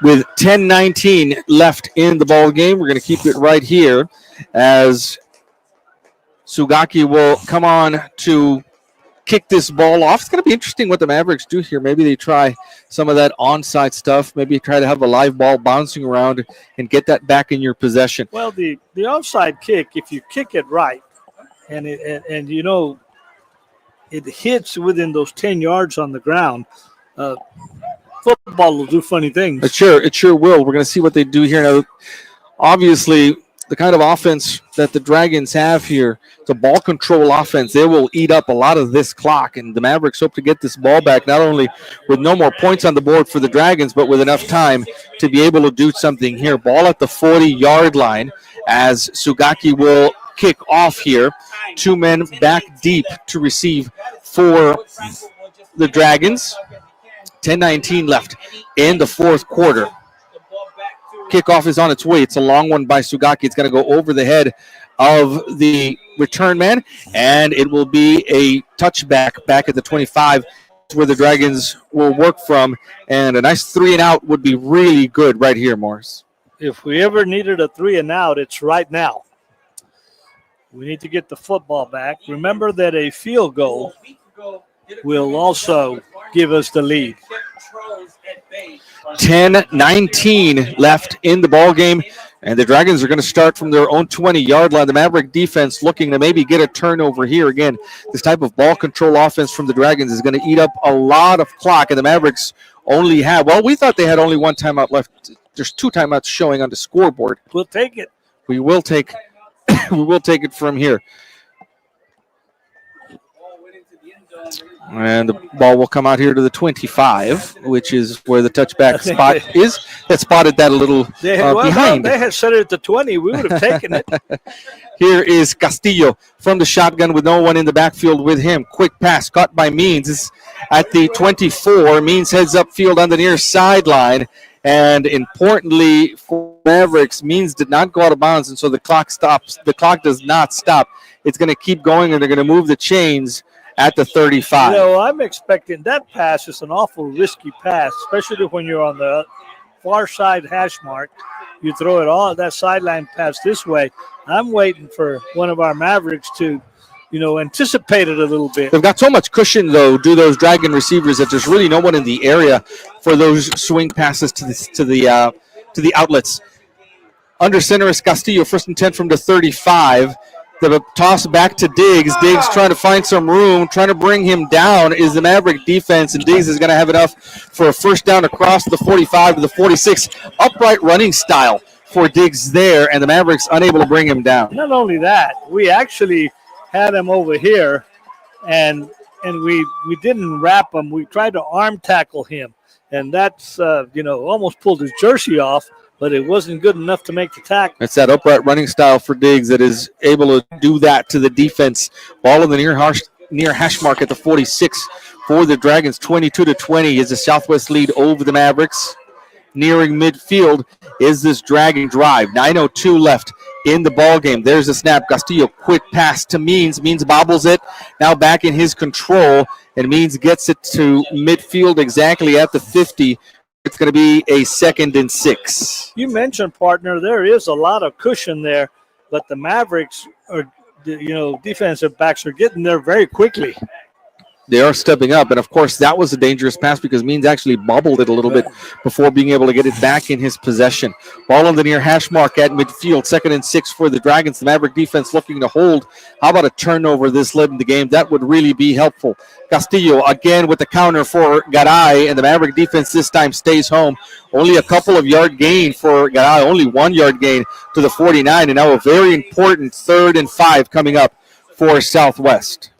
with 10:19 left in the ball game. We're going to keep it right here as Sugaki will come on to kick this ball off. It's going to be interesting what the Mavericks do here. Maybe they try some of that onside stuff. Maybe try to have a live ball bouncing around and get that back in your possession. Well, the onside kick, if you kick it right, and you know it hits within those 10 yards on the ground, football will do funny things. It sure will. We're going to see what they do here. Now, obviously, the kind of offense that the Dragons have here, it's a ball control offense. They will eat up a lot of this clock, and the Mavericks hope to get this ball back, not only with no more points on the board for the Dragons, but with enough time to be able to do something here. Ball at the 40-yard line as Sugaki will kick off here. 2 men back deep to receive for the Dragons. 10:19 left in the fourth quarter. Kickoff is on its way. It's a long one by Sugaki. It's going to go over the head of the return man, and it will be a touchback back at the 25. where the Dragons will work from, and a nice 3 and out would be really good right here, Morris. If we ever needed a 3 and out, it's right now. We need to get the football back. Remember that a field goal will also give us the lead. 10-19 left in the ball game, and the Dragons are going to start from their own 20-yard line. The Maverick defense looking to maybe get a turnover here. Again, this type of ball control offense from the Dragons is going to eat up a lot of clock, and the Mavericks only have, well, we thought they had only one timeout left. There's 2 timeouts showing on the scoreboard. We'll take it. We will take it from here. And the ball will come out here to the 25, which is where the touchback spot is. That spotted that a little behind. They had set it at the 20. We would have taken it. Here is Castillo from the shotgun with no one in the backfield with him. Quick pass caught by Means. It's at the 24. Means heads upfield on the near sideline. And importantly for Mavericks, Means did not go out of bounds, and so the clock stops. The clock does not stop. It's going to keep going, and they're going to move the chains at the 35. I'm expecting that pass is an awful risky pass, especially when you're on the far side hash mark. You throw it all that sideline pass this way. I'm waiting for one of our Mavericks to, anticipate it a little bit. They've got so much cushion, though, do those Dragon receivers, that there's really no one in the area for those swing passes to the outlets. Under center is Castillo, 1st and 10 from the 35. The toss back to Diggs. Diggs trying to find some room, trying to bring him down is the Maverick defense, and Diggs is going to have enough for a first down across the 45 to the 46. Upright running style for Diggs there, and the Mavericks unable to bring him down. Not only that, we actually had him over here, and we didn't wrap him. We tried to arm tackle him, and that's, almost pulled his jersey off, but it wasn't good enough to make the tackle. It's that upright running style for Diggs that is able to do that to the defense. Ball in the near hash mark at the 46 for the Dragons. 22-20 is the Southwest lead over the Mavericks. Nearing midfield is this Dragon drive. 9:02 left in the ball game. There's a snap. Castillo, quick pass to Means. Means bobbles it. Now back in his control, and Means gets it to midfield exactly at the 50. It's going to be a 2nd and 6. You mentioned, partner, there is a lot of cushion there, but the Mavericks are, defensive backs are getting there very quickly. They are stepping up, and of course that was a dangerous pass because Means actually bobbled it a little bit before being able to get it back in his possession. Ball on the near hash mark at midfield, 2nd and 6 for the Dragons. The Maverick defense looking to hold. How about a turnover this late in the game? That would really be helpful. Castillo again with the counter for Garay, and the Maverick defense this time stays home. Only a couple of yard gain for Garay, only 1 yard gain to the 49, and now a very important 3rd and 5 coming up for Southwest.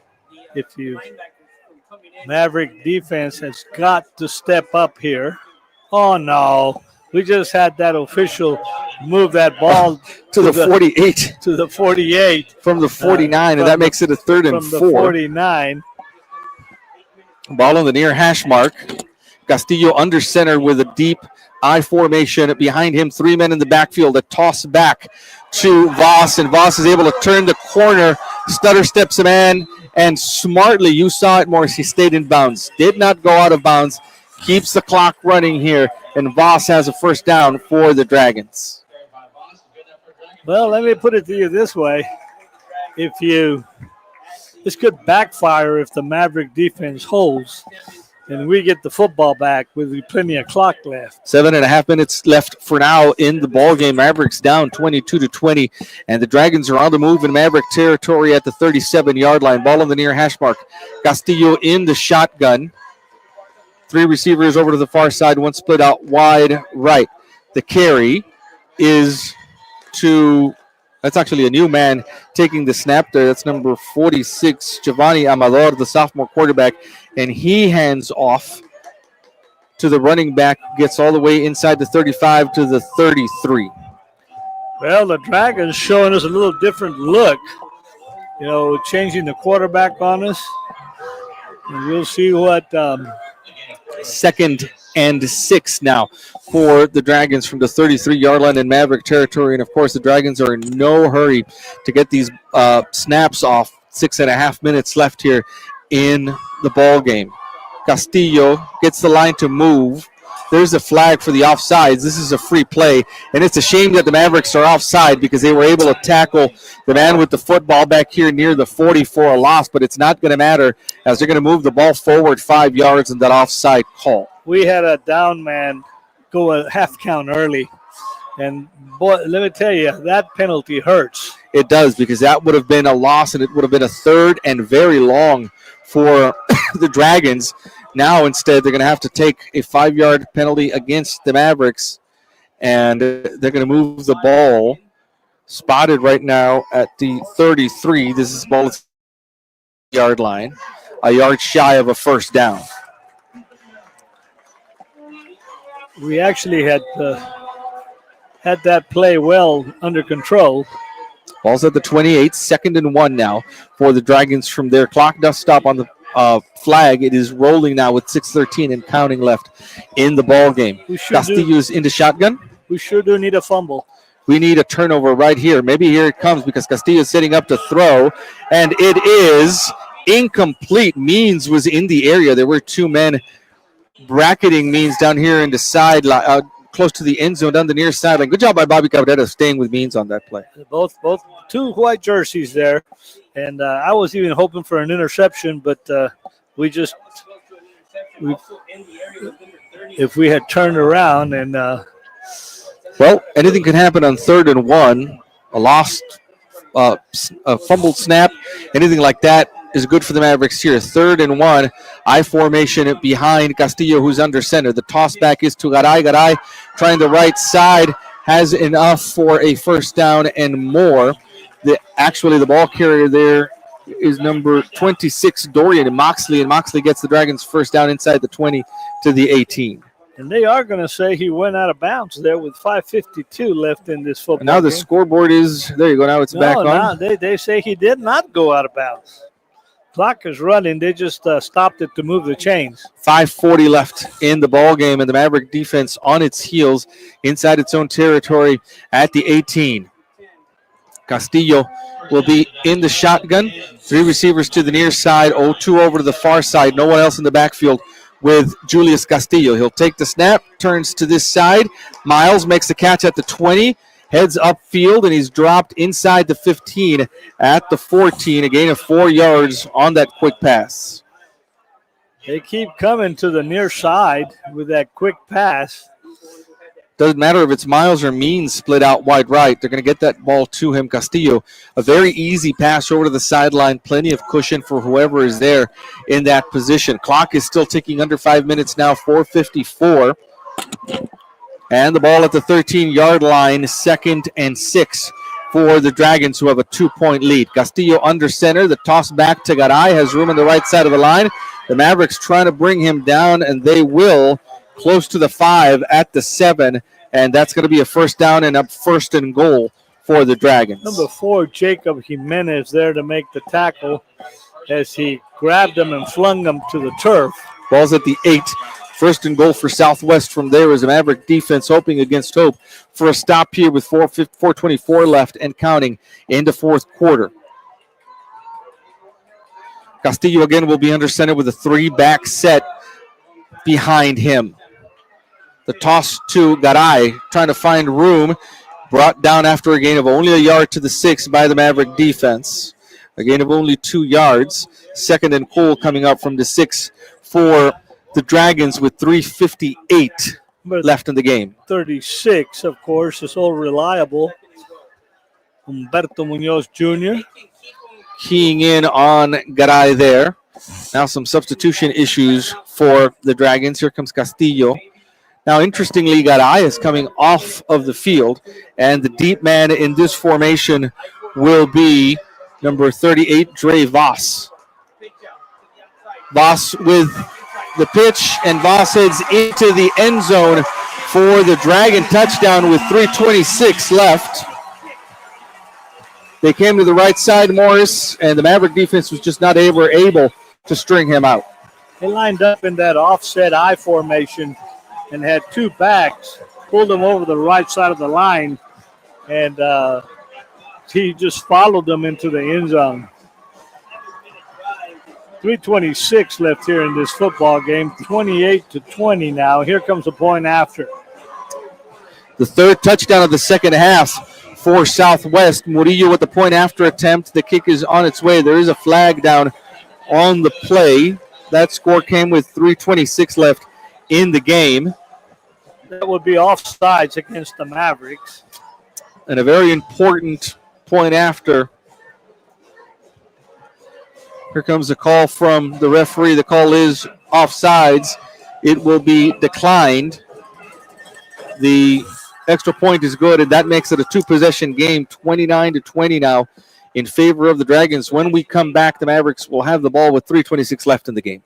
Maverick defense has got to step up here. Oh, no. We just had that official move that ball to the 48. To the 48. From the 49, and that makes it a 3rd and 4. From the 49. Ball on the near hash mark. Castillo under center with a deep I formation. Behind him, 3 men in the backfield. A toss back to Voss, and Voss is able to turn the corner. Stutter steps a man, and smartly, you saw it, Morris, he stayed in bounds. Did not go out of bounds. Keeps the clock running here, and Voss has a first down for the Dragons. Well, let me put it to you this way. This could backfire if the Maverick defense holds and we get the football back with plenty of clock left. 7.5 minutes left for now in the ball game. Mavericks down 22-20, and the Dragons are on the move in Maverick territory at the 37-yard line. Ball on the near hash mark. Castillo in the shotgun. 3 receivers over to the far side, 1 split out wide right. The carry is to, that's actually a new man taking the snap there. That's number 46, Giovanni Amador, the sophomore quarterback, and he hands off to the running back, gets all the way inside the 35 to the 33. Well, the Dragons showing us a little different look, changing the quarterback on us. And we'll see what 2nd and 6 now for the Dragons from the 33-yard line in Maverick territory. And, of course, the Dragons are in no hurry to get these snaps off. 6.5 minutes left here in the ball game. Castillo gets the line to move. There's a flag for the offsides. This is a free play, and it's a shame that the Mavericks are offside because they were able to tackle the man with the football back here near the 40 for a loss, but it's not going to matter as they're going to move the ball forward 5 yards in that offside call. We had a down man go a half count early, and boy, let me tell you, that penalty hurts. It does, because that would have been a loss, and it would have been a third and very long for the Dragons. Now, instead, they're going to have to take a 5-yard penalty against the Mavericks, and they're going to move the ball, spotted right now at the 33. This is the ball at the yard line, a yard shy of a first down. We actually had that play well under control. Ball's at the 28, 2nd and 1 now for the Dragons from their clock does stop on the flag. It is rolling now with 6:13 and counting left in the ball game. Castillo's into shotgun. We sure do need a fumble. We need a turnover right here. Maybe here it comes because Castillo's setting up to throw, and it is incomplete. Means was in the area. There were two men bracketing Means down here in the side, close to the end zone down the near sideline. Good job by Bobby Cabrera staying with Means on that play. Both two white jerseys there, and I was even hoping for an interception, but if we had turned around and well, anything can happen on 3rd and 1. A lost, a fumbled snap, anything like that is good for the Mavericks here. 3rd and 1, I formation behind Castillo, who's under center. The toss back is to Garay. Garay trying the right side, has enough for a first down and more. Actually, the ball carrier there is number 26, Dorian Moxley, and Moxley gets the Dragons first down inside the 20 to the 18. And they are going to say he went out of bounds there with 5:52 left in this football and now the game. Scoreboard is, there you go, now it's back on. They say he did not go out of bounds. Clock is running. They just stopped it to move the chains. 5:40 left in the ball game, and the Maverick defense on its heels inside its own territory at the 18. Castillo will be in the shotgun. 3 receivers to the near side, 0-2 over to the far side. No one else in the backfield with Julius Castillo. He'll take the snap, turns to this side. Miles makes the catch at the 20, heads upfield, and he's dropped inside the 15 at the 14, a gain of 4 yards on that quick pass. They keep coming to the near side with that quick pass. Doesn't matter if it's Miles or Means split out wide right. They're going to get that ball to him. Castillo, a very easy pass over to the sideline. Plenty of cushion for whoever is there in that position. Clock is still ticking under 5 minutes now, 4:54. And the ball at the 13-yard line, 2nd and 6 for the Dragons, who have a 2-point lead. Castillo under center. The toss back to Garay has room on the right side of the line. The Mavericks trying to bring him down, and they will. Close to the 5 at the 7, and that's going to be a first down and a 1st and goal for the Dragons. Number 4, Jacob Jimenez there to make the tackle as he grabbed him and flung him to the turf. Ball's at the 8. 1st and goal for Southwest from there is a Maverick defense hoping against hope for a stop here with 4:24 left and counting into 4th quarter. Castillo again will be under center with a 3-back set behind him. The toss to Garay, trying to find room, brought down after a gain of only a yard to the 6 by the Maverick defense. A gain of only 2 yards. 2nd and goal coming up from the 6 for the Dragons with 3:58 left in the game. 36, of course, is all reliable. Humberto Munoz Jr. Keying in on Garay there. Now some substitution issues for the Dragons. Here comes Castillo. Now, interestingly, Garay is coming off of the field, and the deep man in this formation will be number 38, Dre Voss. Voss with the pitch, and Voss heads into the end zone for the Dragon touchdown with 3:26 left. They came to the right side, Morris, and the Maverick defense was just not able to string him out. They lined up in that offset I formation and had 2 backs, pulled them over the right side of the line, and he just followed them into the end zone. 3:26 left here in this football game. 28-20 now. Here comes the point after. The third touchdown of the second half for Southwest. Murillo with the point after attempt. The kick is on its way. There is a flag down on the play. That score came with 3:26 left in the game. That would be offsides against the Mavericks. And a very important point after. Here comes a call from the referee. The call is offsides. It will be declined. The extra point is good, and that makes it a two-possession game, 29-20 now in favor of the Dragons. When we come back, the Mavericks will have the ball with 3:26 left in the game.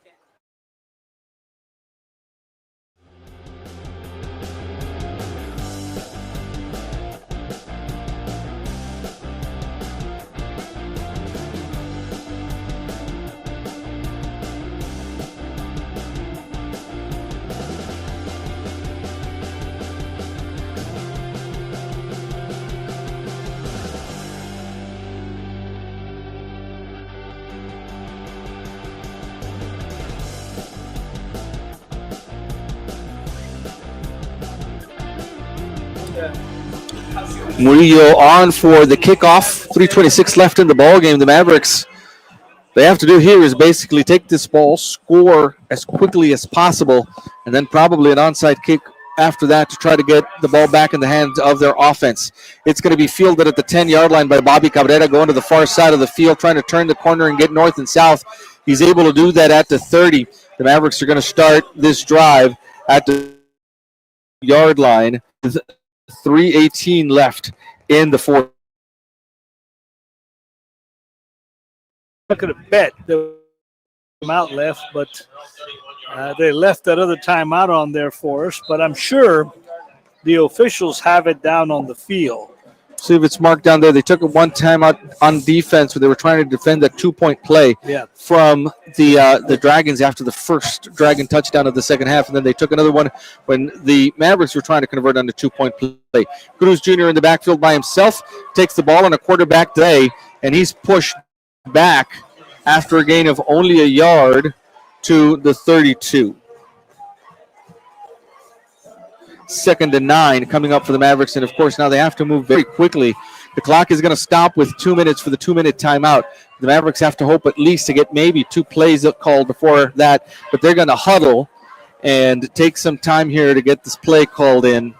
Murillo on for the kickoff. 3:26 left in the ball game. The Mavericks, they have to do here is basically take this ball, score as quickly as possible, and then probably an onside kick after that to try to get the ball back in the hands of their offense. It's going to be fielded at the 10-yard line by Bobby Cabrera, going to the far side of the field, trying to turn the corner and get north and south. He's able to do that at the 30. The Mavericks are going to start this drive at the yard line with 3:18 left in the fourth. I could have bet the timeout left, but they left that other timeout on there for us. But I'm sure the officials have it down on the field. See if it's marked down there. They took it one time out on defense when they were trying to defend that two-point play from the Dragons after the first Dragon touchdown of the second half, and then they took another one when the Mavericks were trying to convert on the two-point play. Cruz Jr. in the backfield by himself takes the ball on a quarterback day, and he's pushed back after a gain of only a yard to the 32. 2nd and 9 coming up for the Mavericks, and of course now they have to move very quickly. The clock is going to stop with 2 minutes for the 2-minute timeout. The Mavericks have to hope at least to get maybe 2 plays called before that, but they're going to huddle and take some time here to get this play called in.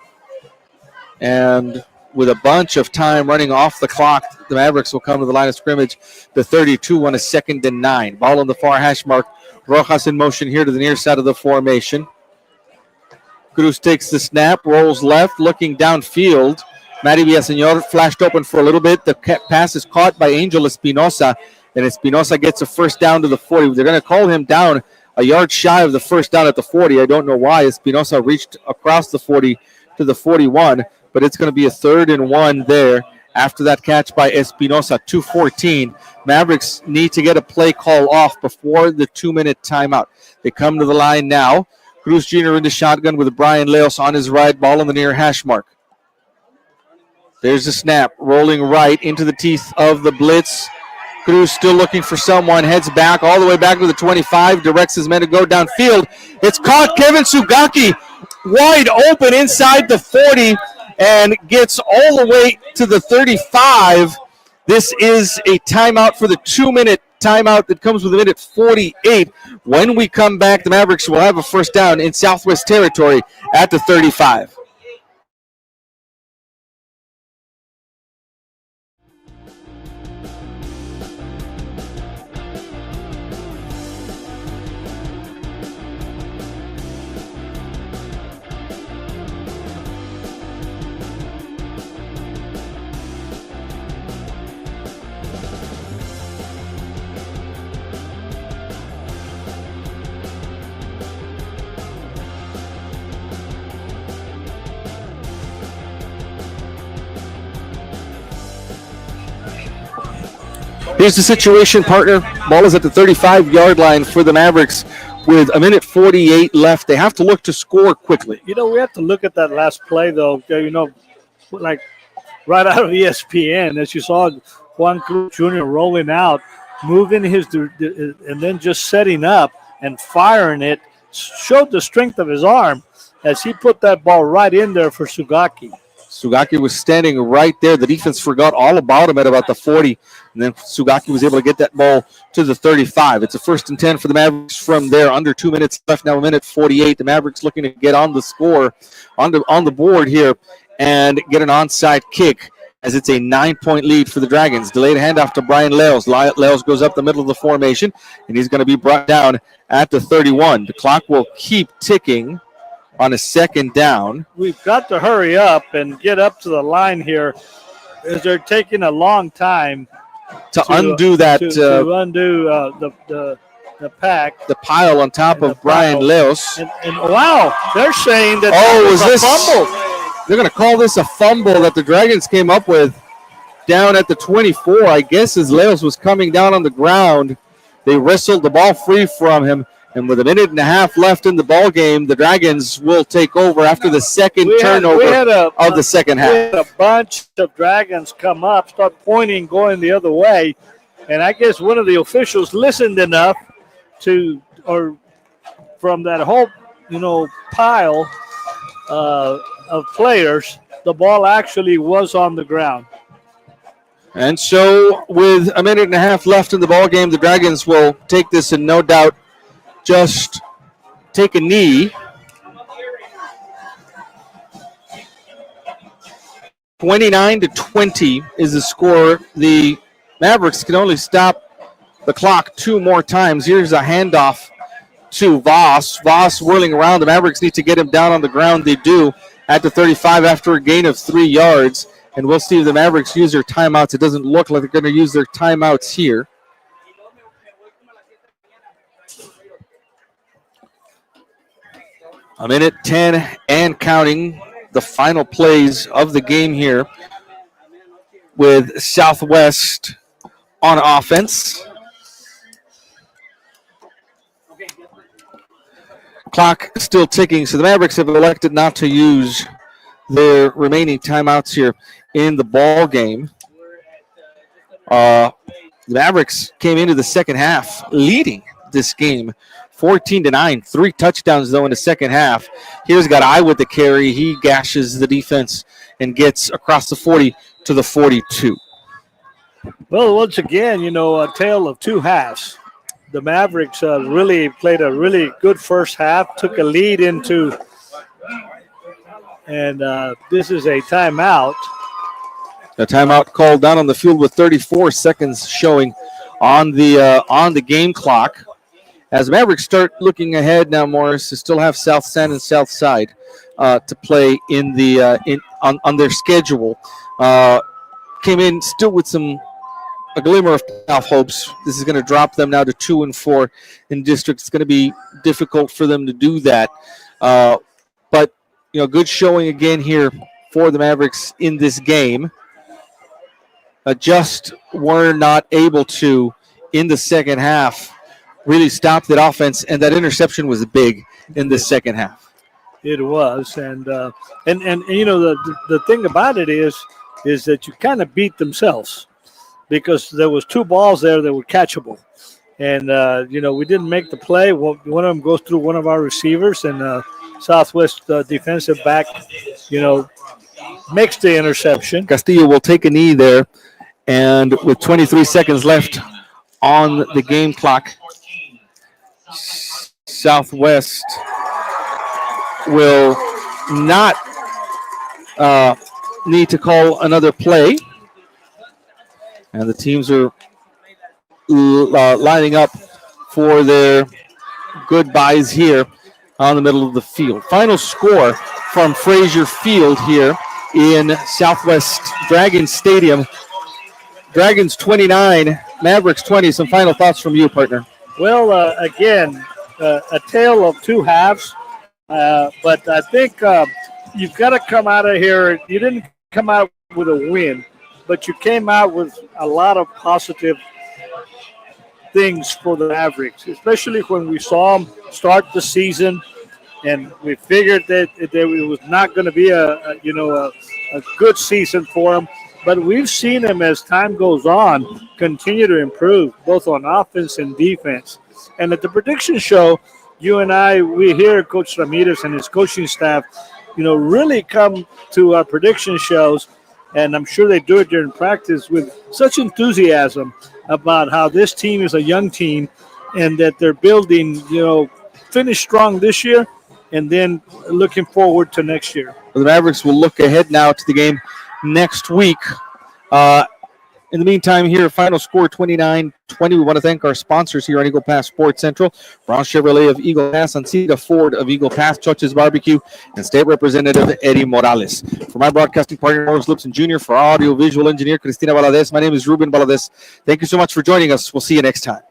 And with a bunch of time running off the clock, the Mavericks will come to the line of scrimmage. The 32 on a 2nd and 9. Ball on the far hash mark. Rojas in motion here to the near side of the formation. Cruz takes the snap, rolls left, looking downfield. Matty Villaseñor flashed open for a little bit. The pass is caught by Angel Espinosa, and Espinosa gets a first down to the 40. They're going to call him down a yard shy of the first down at the 40. I don't know why. Espinosa reached across the 40 to the 41, but it's going to be a 3rd and 1 there after that catch by Espinosa, 2:14. Mavericks need to get a play call off before the 2-minute timeout. They come to the line now. Cruz Jr. in the shotgun with Brian Leos on his right, ball on the near hash mark. There's the snap, rolling right into the teeth of the blitz. Cruz still looking for someone, heads back all the way back to the 25, directs his men to go downfield. It's caught. Kevin Sugaki wide open inside the 40 and gets all the way to the 35. This is a timeout for the 2-minute timeout that comes with a minute 48. When we come back, the Mavericks will have a first down in Southwest territory at the 35. Here's the situation, partner. Ball is at the 35-yard line for the Mavericks with a minute 48 left. They have to look to score quickly. You know, we have to look at that last play, though. You know, like right out of ESPN, as you saw Juan Cruz Jr. rolling out. moving and then just setting up and firing it showed the strength of his arm as he put that ball right in there for Sugaki. Sugaki was standing right there. The defense forgot all about him at about the 40, and then Sugaki was able to get that ball to the 35. It's a 1st and 10 for the Mavericks from there. Under 2 minutes left now, a minute 48. The Mavericks looking to get on the score, on the board here, and get an onside kick as it's a 9-point lead for the Dragons. Delayed handoff to Brian Leos. Leos goes up the middle of the formation, and he's going to be brought down at the 31. The clock will keep ticking on a 2nd down. We've got to hurry up and get up to the line here as they're taking a long time to undo that. To undo the pack. The pile on top of Brian Leos. And wow, they're saying that was a this fumble. They're going to call this a fumble that the Dragons came up with down at the 24. I guess as Leos was coming down on the ground, they wrestled the ball free from him. And with a minute and a half left in the ball game, the Dragons will take over after the second turnover of the second half. We had a bunch of Dragons come up, start pointing, going the other way. And I guess one of the officials listened enough from that whole, pile of players, the ball actually was on the ground. And so with a minute and a half left in the ball game, the Dragons will take this and no doubt just take a knee. 29-20 is the score. The Mavericks can only stop the clock 2 more times. Here's a handoff to Voss. Voss whirling around. The Mavericks need to get him down on the ground. They do at the 35 after a gain of 3 yards. And we'll see if the Mavericks use their timeouts. It doesn't look like they're going to use their timeouts here. A minute 10 and counting, the final plays of the game here with Southwest on offense. Clock still ticking, so the Mavericks have elected not to use their remaining timeouts here in the ball game. The Mavericks came into the second half leading this game 14-9, 3 touchdowns, though, in the second half. Here's got I with the carry. He gashes the defense and gets across the 40 to the 42. Well, once again, a tale of 2 halves. The Mavericks really played a really good first half, took a lead into, and this is a timeout. A timeout called down on the field with 34 seconds showing on the game clock. As the Mavericks start looking ahead now, Morris, to still have South San and South Side to play in on their schedule. Came in still with a glimmer of playoff hopes. This is going to drop them now to 2-4 in district. It's going to be difficult for them to do that. But good showing again here for the Mavericks in this game. Just were not able to in the second half really stopped that offense, and that interception was big in the second half. It was, and the thing about it is that you kind of beat themselves because there was 2 balls there that were catchable, and we didn't make the play. One of them goes through one of our receivers, and Southwest defensive back, makes the interception. Castillo will take a knee there, and with 23 seconds left on the game clock, Southwest will not need to call another play. And the teams are lining up for their goodbyes here on the middle of the field. Final score from Frazier Field here in Southwest Dragons Stadium. Dragons 29, Mavericks 20. Some final thoughts from you, partner. Well, again, a tale of 2 halves, but I think you've got to come out of here. You didn't come out with a win, but you came out with a lot of positive things for the Mavericks, especially when we saw them start the season, and we figured that it was not going to be a good season for them. but we've seen them as time goes on continue to improve both on offense and defense. And at the prediction show, you and I, we hear Coach Ramirez and his coaching staff, really come to our prediction shows, and I'm sure they do it during practice with such enthusiasm about how this team is a young team and that they're building, finish strong this year and then looking forward to next year. The Mavericks will look ahead now to the game next week. In the meantime, here, final score 29-20. We want to thank our sponsors here on Eagle Pass Sports Central, Brown Chevrolet of Eagle Pass, Ancita Ford of Eagle Pass, Choch's Barbecue, and State Representative Eddie Morales. For my broadcasting partner, Morris Lipson Jr., for our audio-visual engineer, Cristina Valadez, my name is Ruben Valadez. Thank you so much for joining us. We'll see you next time.